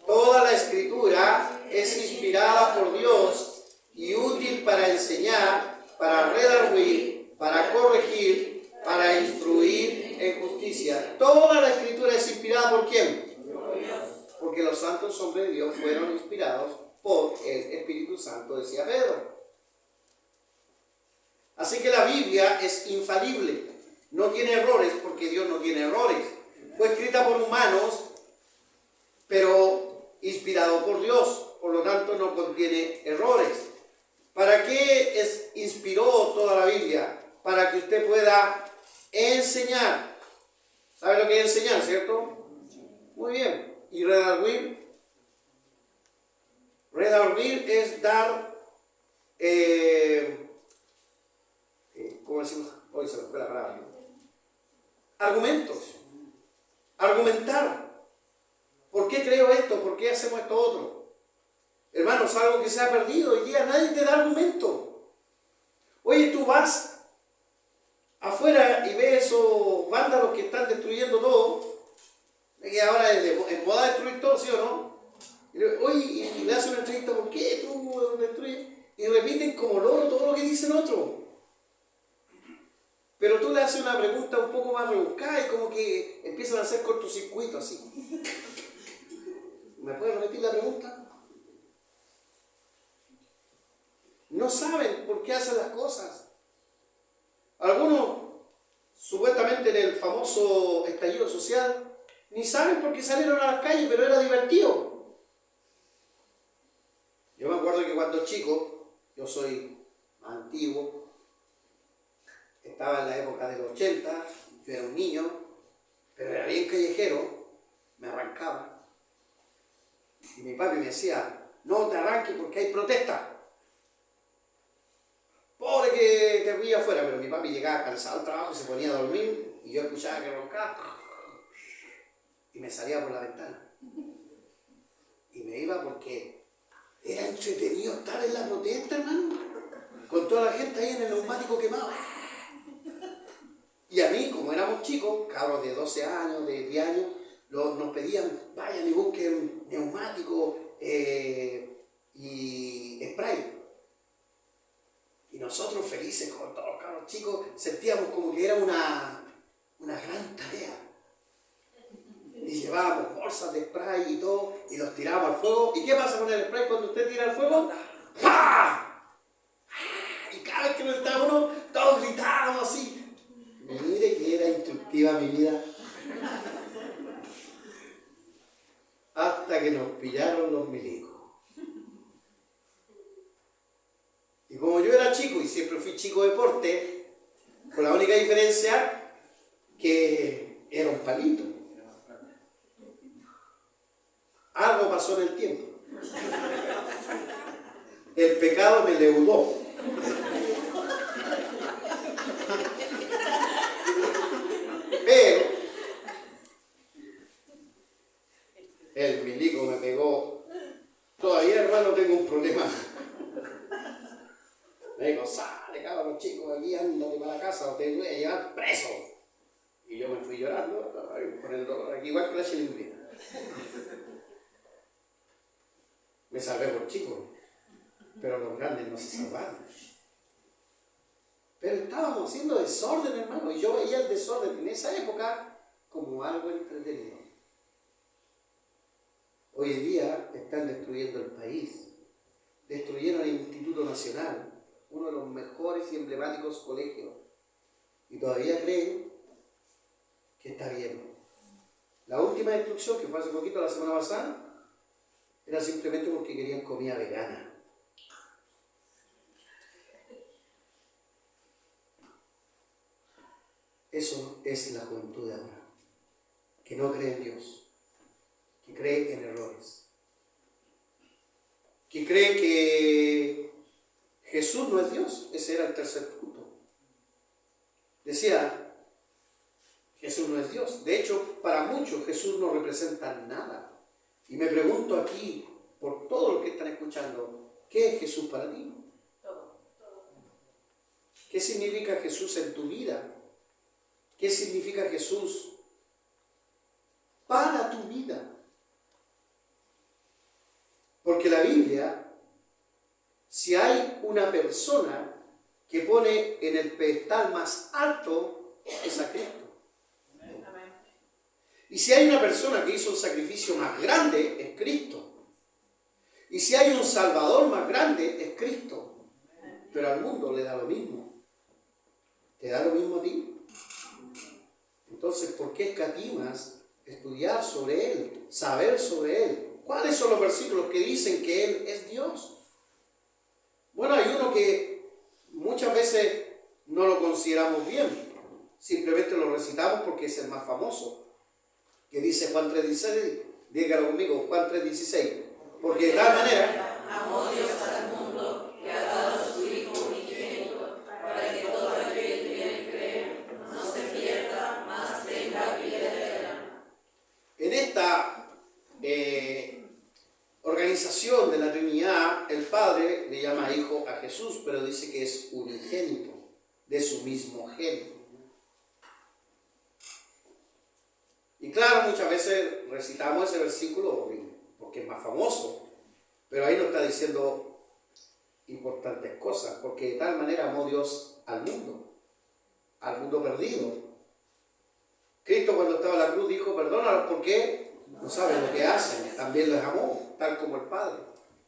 toda la escritura es inspirada por Dios y útil para enseñar, para redarguir, para corregir, para instruir en justicia. Toda la escritura es inspirada ¿por quién? Porque los santos hombres de Dios fueron inspirados por el Espíritu Santo, decía Pedro. Así que la Biblia es infalible, no tiene errores porque Dios no tiene errores. Fue escrita por humanos, pero inspirado por Dios, por lo tanto no contiene errores. ¿Para qué inspiró toda la Biblia? Para que usted pueda enseñar. ¿Sabe lo que es enseñar, cierto? Muy bien. ¿Y redarguir? Redarguir es dar, ¿cómo decimos? Hoy se me fue la palabra. Argumentos. Argumentar. ¿Por qué creo esto? ¿Por qué hacemos esto otro? Hermanos, algo que se ha perdido. Hoy día nadie te da argumento. Oye, tú vas afuera y ves esos vándalos que están destruyendo todo, que ahora es moda destruir todo, ¿sí o no? Oye, y le hacen una entrevista, ¿por qué tú destruyes? Y repiten como loro todo lo que dicen otros. Pero tú le haces una pregunta un poco más rebuscada y como que empiezan a hacer cortocircuito así. ¿Me puedes repetir la pregunta? No saben por qué hacen las cosas. Algunos, supuestamente en el famoso estallido social, ni saben por qué salieron a las calles, pero era divertido. Yo me acuerdo que cuando chico, yo soy más antiguo, estaba en la época de los 80, yo era un niño, pero era bien callejero, me arrancaba. Y mi papi me decía, no te arranques porque hay protesta. Pobre que te veía afuera, pero mi papi llegaba cansado al trabajo, se ponía a dormir y yo escuchaba que roncaba y me salía por la ventana. Y me iba porque era entretenido estar en la protesta, hermano, con toda la gente ahí en el neumático quemado. Y a mí, como éramos chicos, cabros de 12 años, de 10 años, nos pedían, vayan y busquen neumáticos y spray. Y nosotros felices, con todos los cabros chicos, sentíamos como que era una gran tarea. Y llevábamos bolsas de spray y todo, y los tirábamos al fuego. ¿Y qué pasa con el spray cuando usted tira al fuego? ¡Pah! Y cada vez que nos estaba uno, todos gritábamos así. Mire que era instructiva mi vida. Hasta que nos pillaron los milicos. Y como yo era chico y siempre fui chico de deporte, con la única diferencia que era un palito. Algo pasó en el tiempo. El pecado me leudó. Pero el milico me pegó. Todavía, hermano, tengo un problema. Me dijo, sale, cabrón, chicos, aquí ándate para la casa o te voy a llevar preso. Y yo me fui llorando con el dolor aquí, igual que la chilindrina. Me salvé por chico, pero los grandes no se salvaron. Pero estábamos haciendo desorden, hermano, y yo veía el desorden en esa época como algo entretenido. Hoy en día están destruyendo el país. Destruyeron el Instituto Nacional, uno de los mejores y emblemáticos colegios. Y todavía creen que está bien. La última destrucción, que fue hace poquito, la semana pasada, era simplemente porque querían comida vegana. Eso es la juventud de ahora, que no cree en Dios, que cree en errores, que cree que Jesús no es Dios. Ese era el tercer punto. Decía, Jesús no es Dios. De hecho, para muchos Jesús no representa nada. Y me pregunto aquí, por todos los que están escuchando, ¿qué es Jesús para ti? ¿Qué significa Jesús en tu vida? ¿Qué significa Jesús para tu vida? Porque la Biblia, si hay una persona que pone en el pedestal más alto, es a Cristo. Y si hay una persona que hizo un sacrificio más grande, es Cristo. Y si hay un Salvador más grande, es Cristo. Pero al mundo le da lo mismo. ¿Te da lo mismo a ti? Entonces, ¿por qué escatimas estudiar sobre Él, saber sobre Él? ¿Cuáles son los versículos que dicen que Él es Dios? Bueno, hay uno que muchas veces no lo consideramos bien. Simplemente lo recitamos porque es el más famoso. Que dice Juan 3:16, dígalo conmigo, Juan 3:16. Porque de tal manera amó Dios al mundo que ha dado a su Hijo unigénito, para que todo aquel que en él cree no se pierda, mas tenga vida eterna. En esta organización de la Trinidad, el Padre le llama Hijo a Jesús, pero dice que es unigénito, de su mismo género. Y claro, muchas veces recitamos ese versículo porque es más famoso, pero ahí nos está diciendo importantes cosas, porque de tal manera amó Dios al mundo perdido. Cristo cuando estaba en la cruz dijo, perdónalos porque no saben lo que hacen. También les amó, tal como el Padre,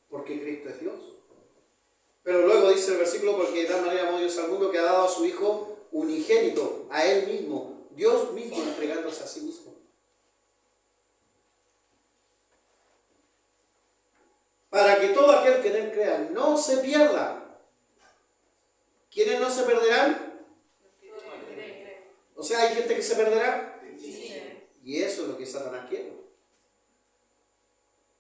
porque Cristo es Dios. Pero luego dice el versículo, porque de tal manera amó Dios al mundo que ha dado a su Hijo unigénito, a Él mismo, Dios mismo entregándose a sí mismo. Para que todo aquel que en Él crea no se pierda. ¿Quiénes no se perderán? O sea, ¿hay gente que se perderá? Sí. Y eso es lo que Satanás quiere.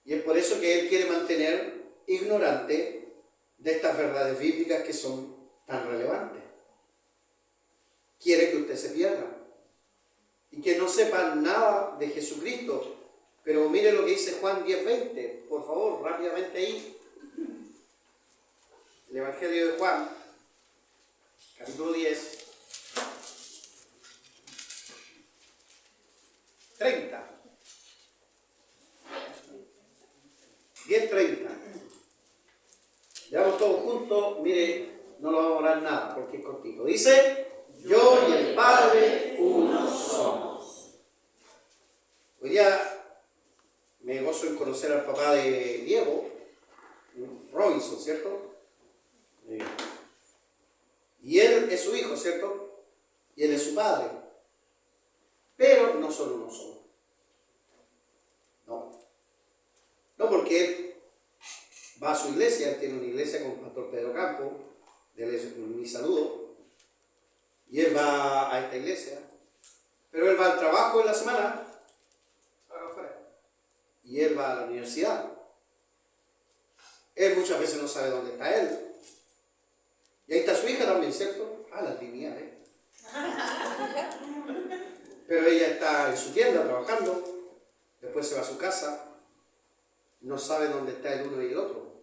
Y es por eso que él quiere mantener ignorante de estas verdades bíblicas que son tan relevantes. Quiere que usted se pierda y que no sepa nada de Jesucristo. Pero mire lo que dice Juan 10:20, por favor, rápidamente ahí. El Evangelio de Juan, capítulo 10, 30. 10:30. Leamos todos juntos. Mire, no lo vamos a orar nada porque es cortito. Dice, yo y el Padre uno somos. Hoy día me gozo en conocer al papá de Diego, Robinson, ¿cierto? Y él es su hijo, ¿cierto? Y él es su padre. Pero no son uno solo. No, porque él va a su iglesia, él tiene una iglesia con el pastor Pedro Campo, él es mi saludo, y él va a esta iglesia, pero él va al trabajo en la semana, y él va a la universidad. Él muchas veces no sabe dónde está él. Y ahí está su hija también, ¿cierto? La Trinidad, Pero ella está en su tienda trabajando, después se va a su casa, no sabe dónde está el uno y el otro.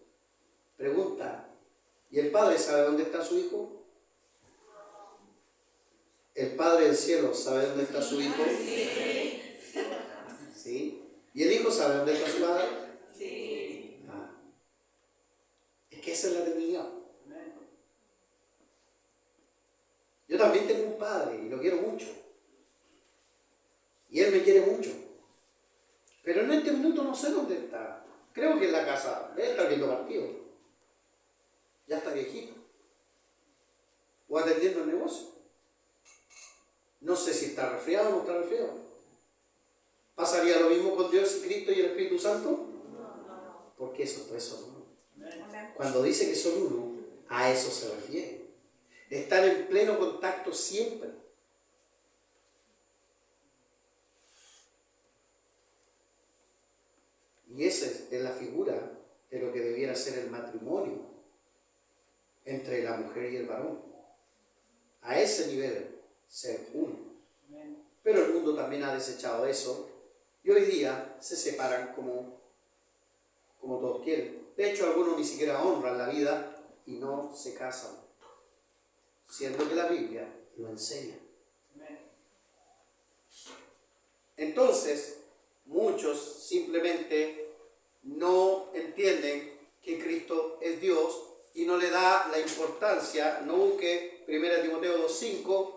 Pregunta, ¿y el Padre sabe dónde está su hijo? ¿El Padre del cielo sabe dónde está su hijo? Sí. ¿Y el hijo sabe dónde está su padre? Sí. Es que esa es la Trinidad. Yo también tengo un padre y lo quiero mucho. Y él me quiere mucho. Pero en este minuto no sé dónde está. Creo que en la casa. Debe estar viendo partido. Ya está viejito. O atendiendo el negocio. No sé si está resfriado o no está resfriado. ¿Pasaría lo mismo con Dios y Cristo y el Espíritu Santo? No. Porque esos tres son uno. Cuando dice que son uno, a eso se refiere. Están en pleno contacto siempre. Y esa es la figura de lo que debiera ser el matrimonio entre la mujer y el varón. A ese nivel, ser uno. Pero el mundo también ha desechado eso y hoy día se separan como todos quieren. De hecho, algunos ni siquiera honran la vida y no se casan, siendo que la Biblia lo enseña. Entonces, muchos simplemente no entienden que Cristo es Dios y no le da la importancia. No busque 1 Timoteo 2:5,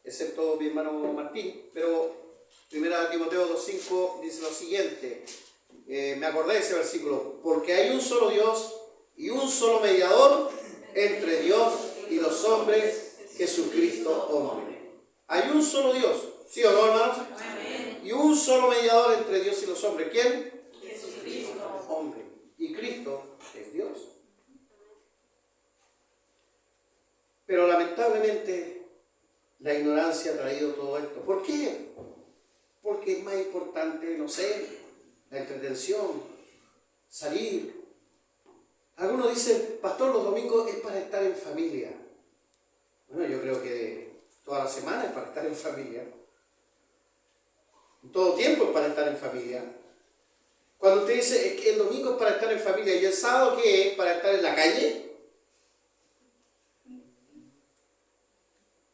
excepto mi hermano Martín, pero 1 Timoteo 2:5 dice lo siguiente, me acordé de ese versículo, porque hay un solo Dios y un solo mediador entre Dios y los hombres, Jesucristo hombre. Hay un solo Dios, ¿sí o no, hermanos? Amén. Y un solo mediador entre Dios y los hombres. ¿Quién? Jesucristo. Hombre. Y Cristo es Dios. Pero lamentablemente la ignorancia ha traído todo esto. ¿Por qué? Porque es más importante, no sé, la entretención, salir. Algunos dicen, pastor, los domingos es para estar en familia. Bueno, yo creo que toda la semana es para estar en familia. Todo tiempo es para estar en familia. Cuando usted dice es que el domingo es para estar en familia y el sábado ¿qué es? ¿Para estar en la calle?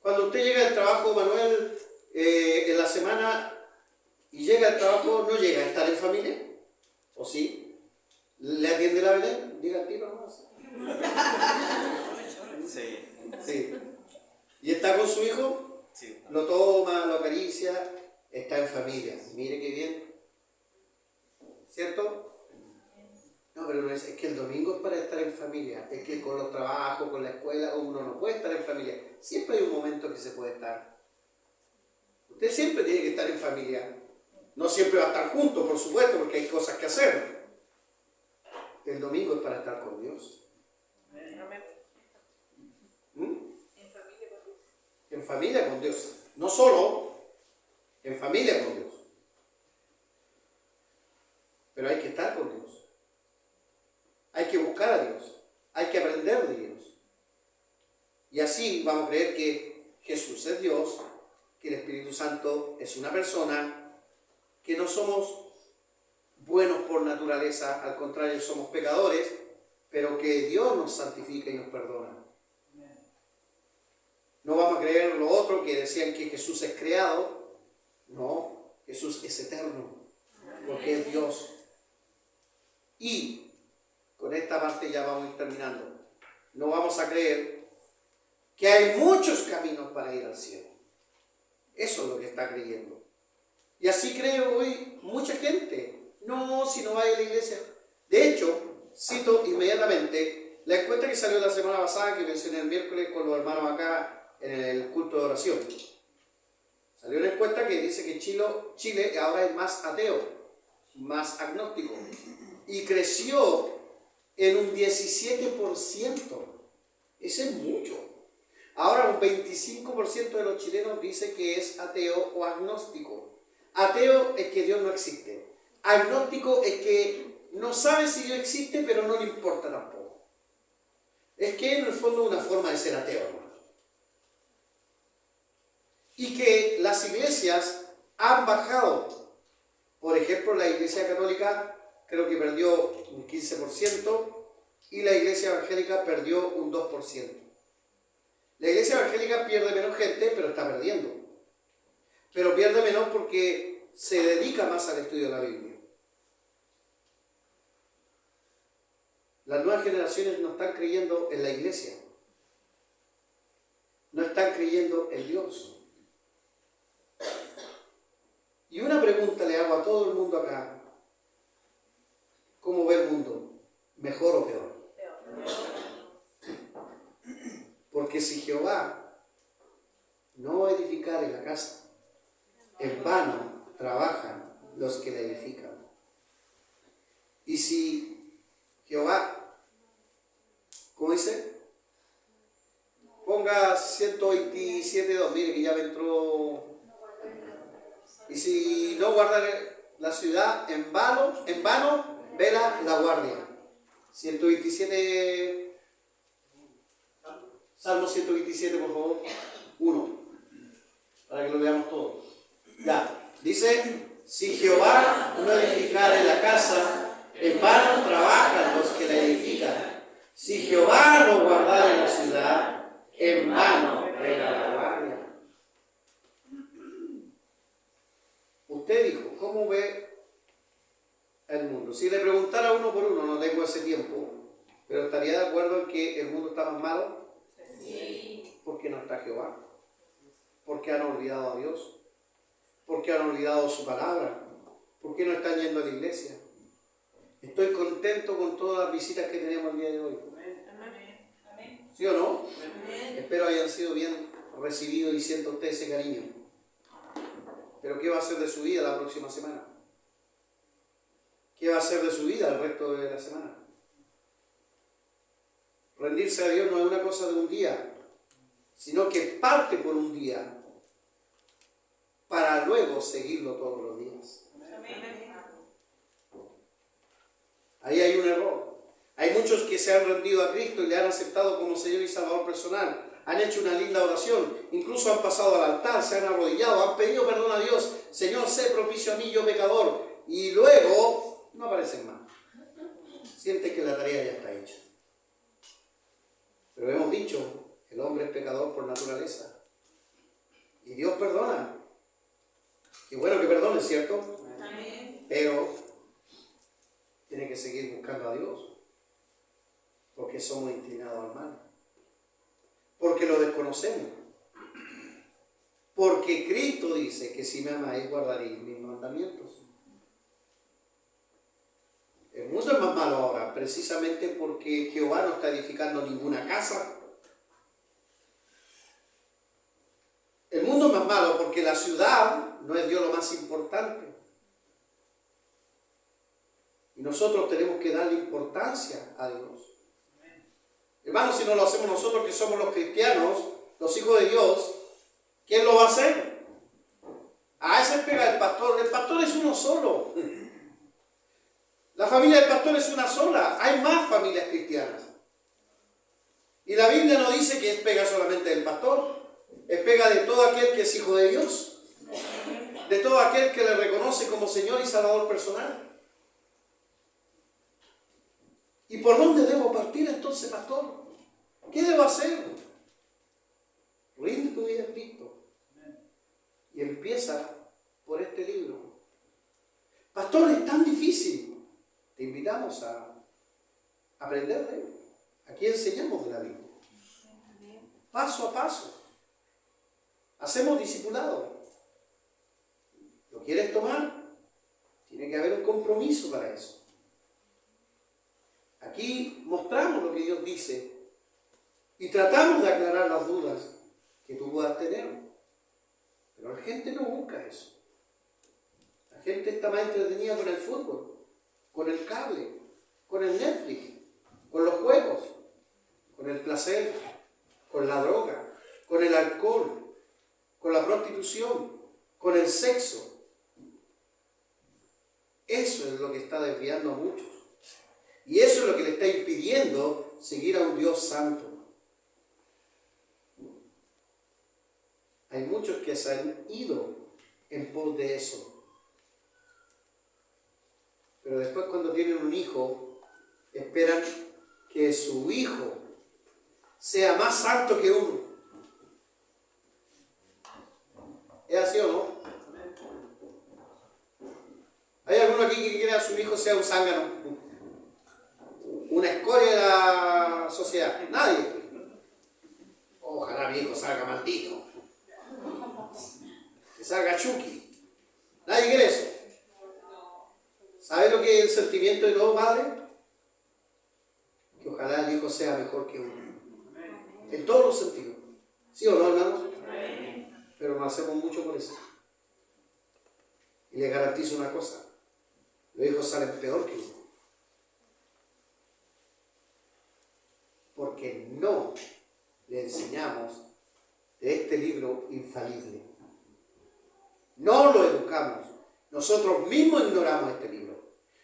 Cuando usted llega al trabajo, Manuel, en la semana y llega al trabajo, ¿no llega a estar en familia? ¿O sí? ¿Le atiende la Belén? Diga el tiro nomás. Sí. Sí. ¿Y está con su hijo? Sí. Lo toma, lo acaricia, está en familia. Mire qué bien. ¿Cierto? No, pero no es que el domingo es para estar en familia. Es que con los trabajos, con la escuela, uno no puede estar en familia. Siempre hay un momento que se puede estar. Usted siempre tiene que estar en familia. No siempre va a estar juntos, por supuesto, porque hay cosas que hacer. El domingo es para estar con Dios. ¿Mm? En familia con Dios. No solo, en familia con Dios. Pero hay que estar con Dios. Hay que buscar a Dios. Hay que aprender de Dios. Y así vamos a creer que Jesús es Dios, que el Espíritu Santo es una persona, que no somos buenos por naturaleza, al contrario somos pecadores, pero que Dios nos santifica y nos perdona. No vamos a creer lo otro que decían que Jesús es creado. No, Jesús es eterno, porque es Dios. Y con esta parte ya vamos a ir terminando. No vamos a creer que hay muchos caminos para ir al cielo. Eso es lo que está creyendo. Y así cree hoy mucha gente. No, si no vaya a la iglesia. De hecho, cito inmediatamente la encuesta que salió la semana pasada, que mencioné el miércoles con los hermanos acá en el culto de oración. Salió una encuesta que dice que Chile ahora es más ateo, más agnóstico. Y creció en un 17%. Ese es mucho. Ahora un 25% de los chilenos dice que es ateo o agnóstico. Ateo es que Dios no existe. Agnóstico es que no sabe si Dios existe, pero no le importa tampoco. Es que en el fondo es una forma de ser ateo, hermano. Y que las iglesias han bajado. Por ejemplo, la iglesia católica creo que perdió un 15% y la iglesia evangélica perdió un 2%. La iglesia evangélica pierde menos gente, pero está perdiendo. Pero pierde menos porque se dedica más al estudio de la Biblia. Las nuevas generaciones no están creyendo en la iglesia. No están creyendo en Dios. Y una pregunta le hago a todo el mundo acá. ¿Cómo ve el mundo? ¿Mejor o peor? Porque si Jehová no edificare la casa, en vano trabajan los que la edifican. Y si Jehová, ¿cómo dice? Ponga 127.2, mire que ya me entró. Y si no guardare, la ciudad en vano vela la guardia. 127, Salmo 127, por favor, 1, para que lo veamos todo. Ya, dice, si Jehová no edificare la casa, en vano trabajan los que la edifican. Si Jehová no guardare la ciudad, en vano vela la guardia. Usted dijo, ¿cómo ve el mundo? Si le preguntara uno por uno, no tengo ese tiempo, pero ¿estaría de acuerdo en que el mundo está más malo? Sí. ¿Por qué no está Jehová? ¿Por qué han olvidado a Dios? ¿Por qué han olvidado su palabra? ¿Por qué no están yendo a la iglesia? Estoy contento con todas las visitas que tenemos el día de hoy. Amén. ¿Sí o no? Amén. Espero hayan sido bien recibidos y sienta usted ese cariño. Pero ¿qué va a hacer de su vida la próxima semana? ¿Qué va a hacer de su vida el resto de la semana? Rendirse a Dios no es una cosa de un día, sino que parte por un día para luego seguirlo todos los días. Ahí hay un error. Hay muchos que se han rendido a Cristo y le han aceptado como Señor y Salvador personal. Han hecho una linda oración, incluso han pasado al altar, se han arrodillado, han pedido perdón a Dios. Señor, sé propicio a mí, yo pecador. Y luego no aparecen más. Sienten que la tarea ya está hecha. Pero hemos dicho, el hombre es pecador por naturaleza. Y Dios perdona. Y bueno que perdone, ¿cierto? Amén. Pero tiene que seguir buscando a Dios. Porque somos inclinados al mal. Porque lo desconocemos. Porque Cristo dice que si me amáis guardaréis mis mandamientos. El mundo es más malo ahora, precisamente porque Jehová no está edificando ninguna casa. El mundo es más malo porque la ciudad no es Dios lo más importante. Y nosotros tenemos que darle importancia a Dios. Hermanos, si no lo hacemos nosotros que somos los cristianos, los hijos de Dios, ¿quién lo va a hacer? A ese pega el pastor. El pastor es uno solo. La familia del pastor es una sola. Hay más familias cristianas. Y la Biblia no dice que es pega solamente del pastor. Es pega de todo aquel que es hijo de Dios. De todo aquel que le reconoce como Señor y Salvador personal. ¿Y por dónde debo partir entonces, pastor? ¿Qué debo hacer? Rinde tu vida a Cristo. Y empieza por este libro. Pastor, es tan difícil. Te invitamos a aprender de él. Aquí enseñamos de la Biblia. Paso a paso. Hacemos discipulado. ¿Lo quieres tomar? Tiene que haber un compromiso para eso. Aquí mostramos lo que Dios dice y tratamos de aclarar las dudas que tú puedas tener. Pero la gente no busca eso. La gente está más entretenida con el fútbol, con el cable, con el Netflix, con los juegos, con el placer, con la droga, con el alcohol, con la prostitución, con el sexo. Eso es lo que está desviando a muchos. Y eso es lo que le está impidiendo seguir a un Dios santo. Hay muchos que se han ido en pos de eso. Pero después cuando tienen un hijo, esperan que su hijo sea más santo que uno. ¿Es así o no? ¿Hay alguno aquí que quiera que su hijo sea un zángano? Una escoria de la sociedad. Nadie. Ojalá mi hijo salga maldito. Que salga Chucky. Nadie quiere eso. ¿Sabe lo que es el sentimiento de todo padre? Que ojalá el hijo sea mejor que uno. En todos los sentidos. ¿Sí o no, hermanos? Pero no hacemos mucho por eso. Y les garantizo una cosa. Los hijos salen peor que uno. Porque no le enseñamos de este libro infalible. No lo educamos. Nosotros mismos ignoramos este libro.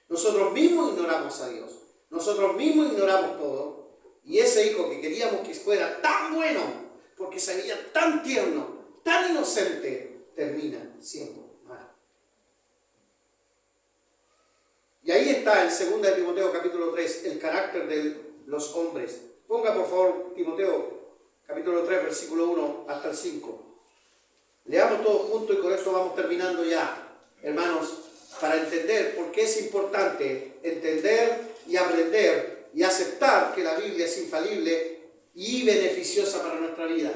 Nosotros mismos ignoramos a Dios. Nosotros mismos ignoramos todo. Y ese hijo que queríamos que fuera tan bueno, porque se veía tan tierno, tan inocente, termina siendo malo. Y ahí está en 2 de Timoteo capítulo 3, el carácter de los hombres. Ponga por favor Timoteo capítulo 3, versículo 1 hasta el 5. Leamos todos juntos y con esto vamos terminando ya, hermanos, para entender por qué es importante entender y aprender y aceptar que la Biblia es infalible y beneficiosa para nuestra vida.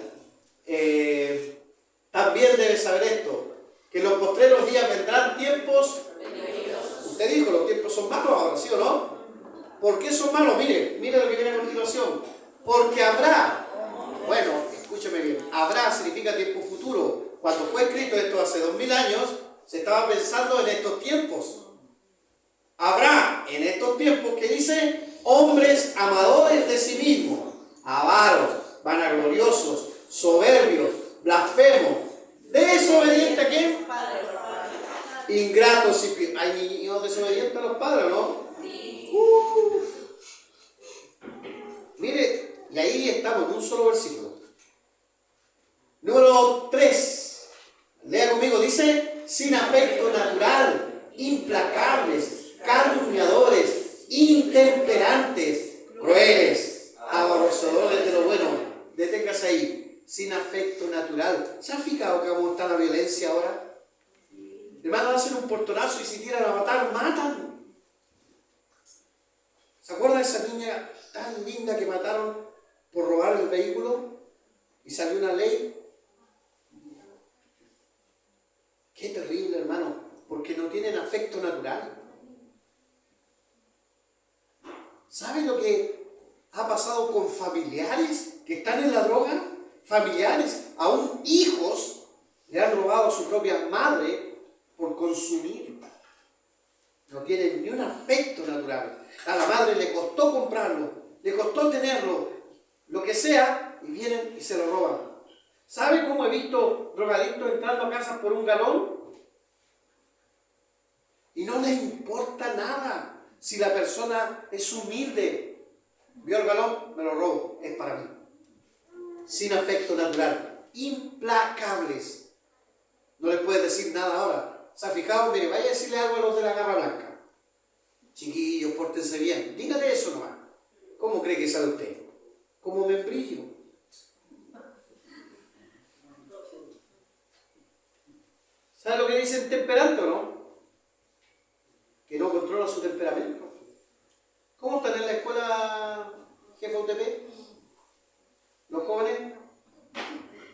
También debes saber esto, que en los postreros días vendrán tiempos. Usted dijo, los tiempos son malos ahora, ¿sí o no? ¿Por qué son malos? Mire lo que viene a continuación. Porque habrá, bueno, escúcheme bien, habrá significa tiempo futuro. Cuando fue escrito esto hace 2000 años, se estaba pensando en estos tiempos. Habrá en estos tiempos que dice hombres amadores de sí mismos, avaros, vanagloriosos, soberbios, blasfemos, desobedientes a quién? Ingratos y hay niños desobedientes a los padres, ¿no? Mire, y ahí estamos en un solo versículo. Número 3. Lea conmigo, dice, sin afecto natural, implacables, calumniadores, intemperantes, crueles, aborrecedores de lo bueno. Deténgase ahí, sin afecto natural. ¿Se ha fijado cómo está la violencia ahora? Hermanos, hacen un portonazo y si tiran a matar, matan. ¿Se acuerdan de esa niña tan linda que mataron por robar el vehículo? Y salió una ley. Qué terrible, hermano, porque no tienen afecto natural. ¿Saben lo que ha pasado con familiares que están en la droga? Familiares, aún hijos, le han robado a su propia madre por consumir. No tienen ni un afecto natural. A la madre le costó comprarlo, le costó tenerlo, lo que sea, y vienen y se lo roban. ¿Sabe cómo he visto drogadictos entrando a casas por un galón? Y no les importa nada si la persona es humilde. Vio el galón, me lo robo, es para mí. Sin afecto natural, implacables. No les puedes decir nada ahora. ¿Se ha fijado? Mire, vaya a decirle algo a los de la garra blanca. Chiquillos, pórtense bien. Dígale eso nomás. ¿Cómo cree que sale usted? Como membrillo. ¿Sabe lo que dice el temperamento, no? Que no controla su temperamento. ¿Cómo están en la escuela, jefa UTP? ¿Los jóvenes?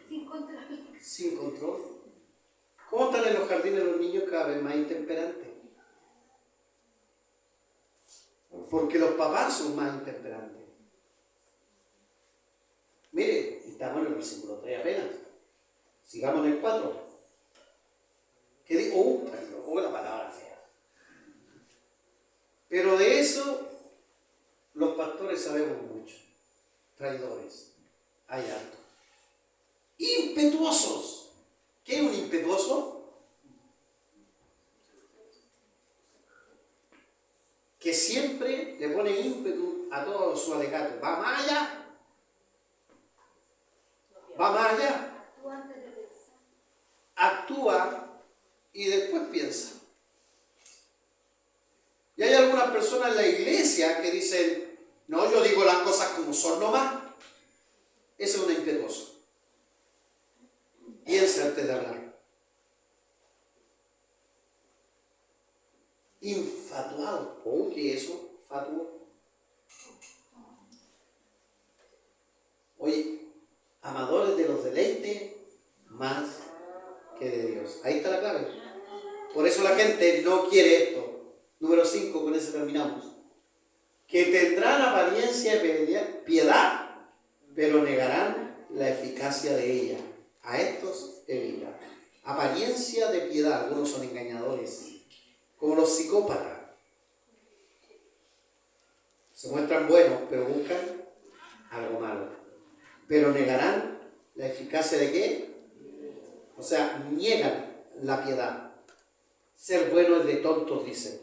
Sin control. Sin control. ¿Cómo están en los jardines los niños cada vez más intemperantes? Porque los papás son más intemperantes. Mire, estamos en el versículo 3 apenas. Sigamos en el 4. ¿Qué digo? La palabra fea. Pero de eso los pastores sabemos mucho. Traidores. Hay harto. Impetuosos. ¿Qué es un impetuoso? Que siempre le pone ímpetu a todo su alegato. Va más allá. Va más allá. Actúa y después piensa. Y hay algunas personas en la iglesia que dicen, no, yo digo las cosas como son nomás. Ese es un impetuoso. Piensa antes de hablar. Infatuado. ¿Oh, qué es eso? Fatuo. Oye, amadores de los deleites más que de Dios. Ahí está la clave. Por eso la gente no quiere esto. Número 5, con eso terminamos. Que tendrán apariencia de piedad, pero negarán la eficacia de ella. A estos evita. Apariencia de piedad. Algunos son engañadores. Como los psicópatas. Se muestran buenos, pero buscan algo malo. Pero negarán la eficacia de qué? O sea, niegan la piedad. Ser bueno es de tontos, dicen.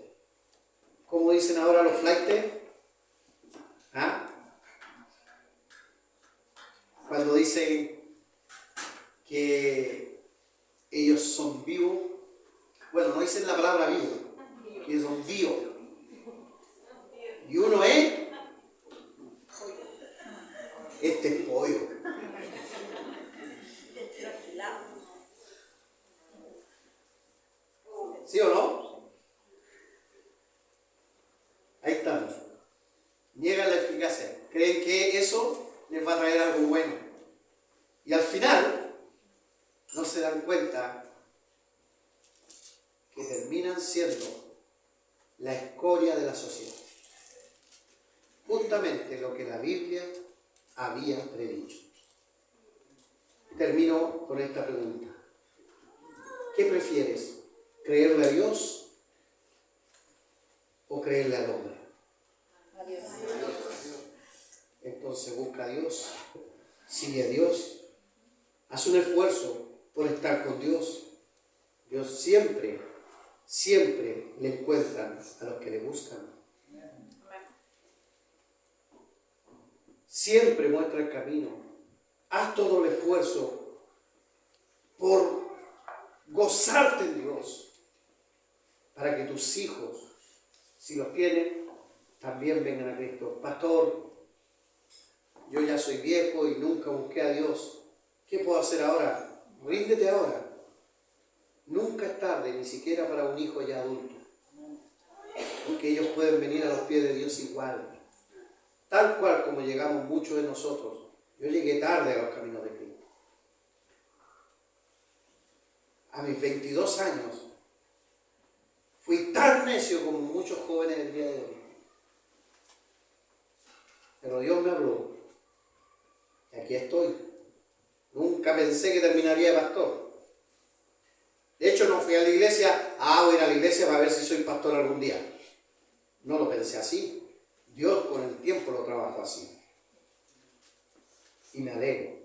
¿Cómo dicen ahora los flaites? ¿Ah? Cuando dicen que ellos son vivos, bueno, no dicen la palabra vivo, que son vivos. Y uno es, este es pollo. ¿Sí o no? Ahí estamos. Niegan la eficacia. Creen que eso les va a traer algo bueno. Y al final no se dan cuenta que terminan siendo la escoria de la sociedad. Justamente lo que la Biblia había predicho. Termino con esta pregunta. ¿Qué prefieres? ¿Creerle a Dios o creerle al hombre? A Dios. Entonces busca a Dios, sigue a Dios, haz un esfuerzo por estar con Dios. Dios siempre le encuentran a los que le buscan. Siempre muestra el camino. Haz todo el esfuerzo por gozarte en Dios, para que tus hijos, si los tienen, también vengan a Cristo. Pastor, yo ya soy viejo y nunca busqué a Dios. ¿Qué puedo hacer ahora? Ríndete ahora. Nunca es tarde, ni siquiera para un hijo ya adulto. Porque ellos pueden venir a los pies de Dios igual. Tal cual como llegamos muchos de nosotros. Yo llegué tarde a los caminos de Cristo. A mis 22 años, fui tan necio como muchos jóvenes del día de hoy. Pero Dios me habló. Y aquí estoy. Nunca pensé que terminaría de pastor. De hecho, no fui a la iglesia, voy a ir a la iglesia para ver si soy pastor algún día. No lo pensé así. Dios con el tiempo lo trabajó así. Y me alegro.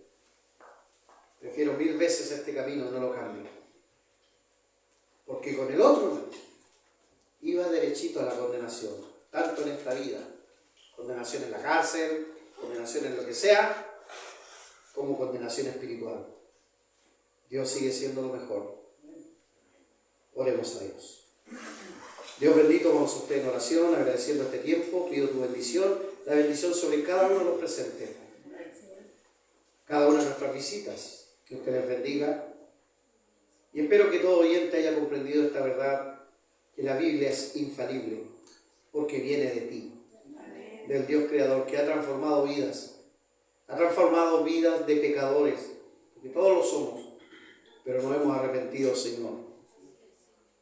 Prefiero 1000 veces este camino, no lo cambio. Porque con el otro iba derechito a la condenación, tanto en esta vida, condenación en la cárcel, condenación en lo que sea, como condenación espiritual. Dios sigue siendo lo mejor. Oremos a Dios. Dios bendito, vamos a usted en oración, agradeciendo este tiempo, pido tu bendición, la bendición sobre cada uno de los presentes, cada una de nuestras visitas, que usted les bendiga. Y espero que todo oyente haya comprendido esta verdad, que la Biblia es infalible, porque viene de ti, del Dios Creador, que ha transformado vidas de pecadores, porque todos lo somos, pero nos hemos arrepentido, Señor.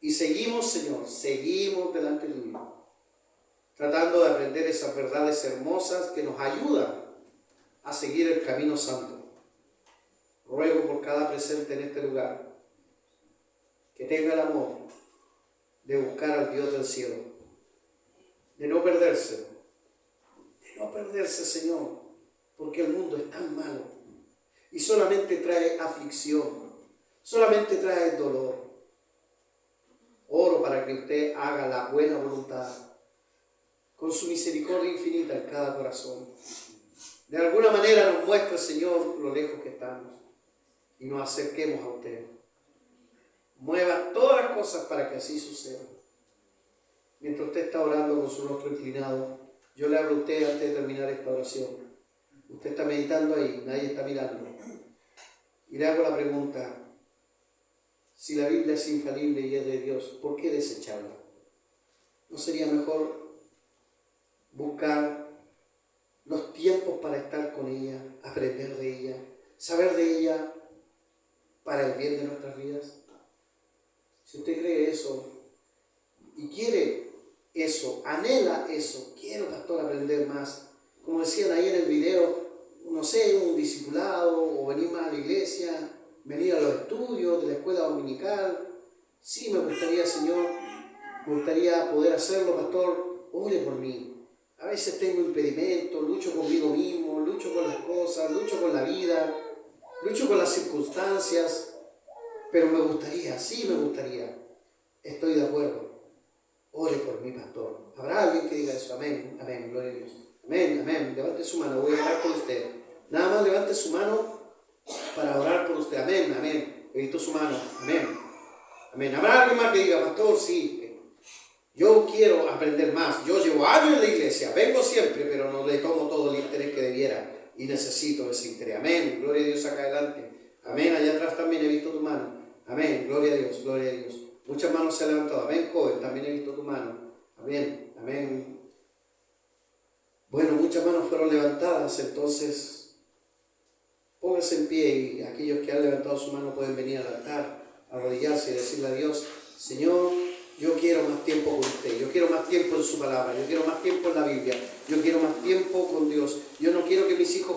Y seguimos, Señor, seguimos delante tuyo, tratando de aprender esas verdades hermosas que nos ayudan a seguir el camino santo. Ruego por cada presente en este lugar, que tenga el amor de buscar al Dios del cielo, de no perderse, Señor, porque el mundo es tan malo y solamente trae aflicción, solamente trae dolor. Oro para que usted haga la buena voluntad con su misericordia infinita en cada corazón. De alguna manera nos muestra, Señor, lo lejos que estamos y nos acerquemos a usted. Mueva todas las cosas para que así suceda. Mientras usted está orando con su rostro inclinado, yo le hablo a usted antes de terminar esta oración. Usted está meditando ahí, nadie está mirando. Y le hago la pregunta: si la Biblia es infalible y es de Dios, ¿por qué desecharla? ¿No sería mejor buscar los tiempos para estar con ella, aprender de ella, saber de ella para el bien de nuestras vidas? Si usted cree eso y quiere eso, anhela eso, quiero, pastor, aprender más, como decían ahí en el video, no sé, un discipulado o venir más a la iglesia, venir a los estudios de la escuela dominical. Sí, me gustaría, Señor, me gustaría poder hacerlo, pastor, ore por mí. A veces tengo impedimentos, lucho conmigo mismo, lucho con las cosas, lucho con la vida, lucho con las circunstancias, pero me gustaría, sí me gustaría. estoy de acuerdo. Ore por mi pastor. ¿Habrá alguien que diga eso? Amén, amén, gloria a Dios. Amén, amén. Levante su mano, voy a orar por usted. Nada más levante su mano para orar por usted. Amén, amén. He visto su mano. Amén. Amén. ¿Habrá alguien más que diga, pastor? Sí. Yo quiero aprender más. Yo llevo años en la iglesia. Vengo siempre, pero no le tomo todo el interés que debiera. Y necesito ese interés. Amén. Gloria a Dios acá adelante. Amén. Allá atrás también he visto tu mano. Amén. Gloria a Dios. Gloria a Dios. Muchas manos se han levantado. Amén, joven. También he visto tu mano. Amén. Amén. Bueno, muchas manos fueron levantadas. Entonces, pónganse en pie y aquellos que han levantado su mano pueden venir al altar, arrodillarse y decirle a Dios, Señor, yo quiero más tiempo con usted, yo quiero más tiempo en su palabra, yo quiero más tiempo en la Biblia, yo quiero más tiempo con Dios. Yo no quiero que mis hijos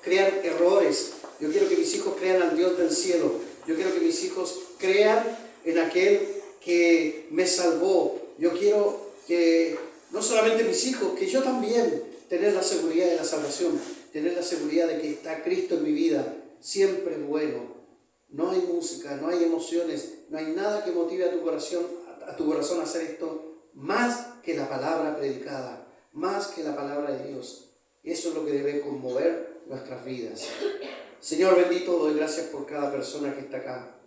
crean errores, yo quiero que mis hijos crean al Dios del cielo, yo quiero que mis hijos crean en aquel que me salvó. Yo quiero que no solamente mis hijos, que yo también tener la seguridad de la salvación, tener la seguridad de que está Cristo en mi vida, siempre es bueno. No hay música, no hay emociones, no hay nada que motive a tu corazón a hacer esto más que la palabra predicada, más que la palabra de Dios. Eso es lo que debe conmover nuestras vidas. Señor bendito, doy gracias por cada persona que está acá.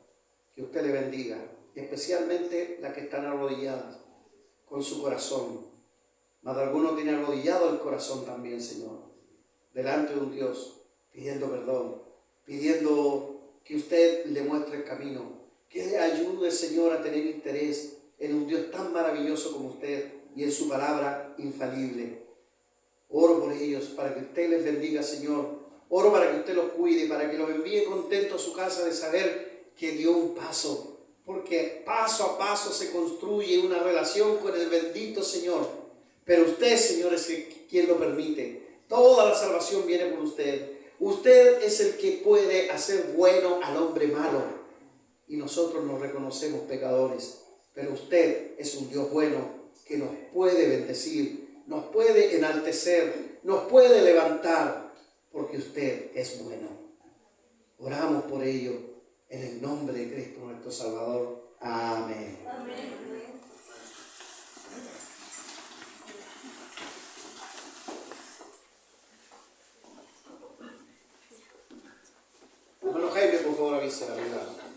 Que usted le bendiga, especialmente las que están arrodilladas con su corazón. Más de alguno tiene arrodillado el corazón también, Señor, delante de un Dios, pidiendo perdón, pidiendo que usted le muestre el camino, que le ayude, Señor, a tener interés en un Dios tan maravilloso como usted y en su palabra infalible. Oro por ellos, para que usted les bendiga, Señor. Oro para que usted los cuide, para que los envíe contentos a su casa de saber que dio un paso, porque paso a paso se construye una relación con el bendito Señor. Pero usted, Señor, es quien lo permite. Toda la salvación viene por usted. Usted es el que puede hacer bueno al hombre malo. Y nosotros nos reconocemos pecadores. Pero usted es un Dios bueno que nos puede bendecir, nos puede enaltecer, nos puede levantar, porque usted es bueno. Oramos por ello en el nombre de Cristo nuestro Salvador. Amén. Amén. Hermano Jaime, por favor, avise a la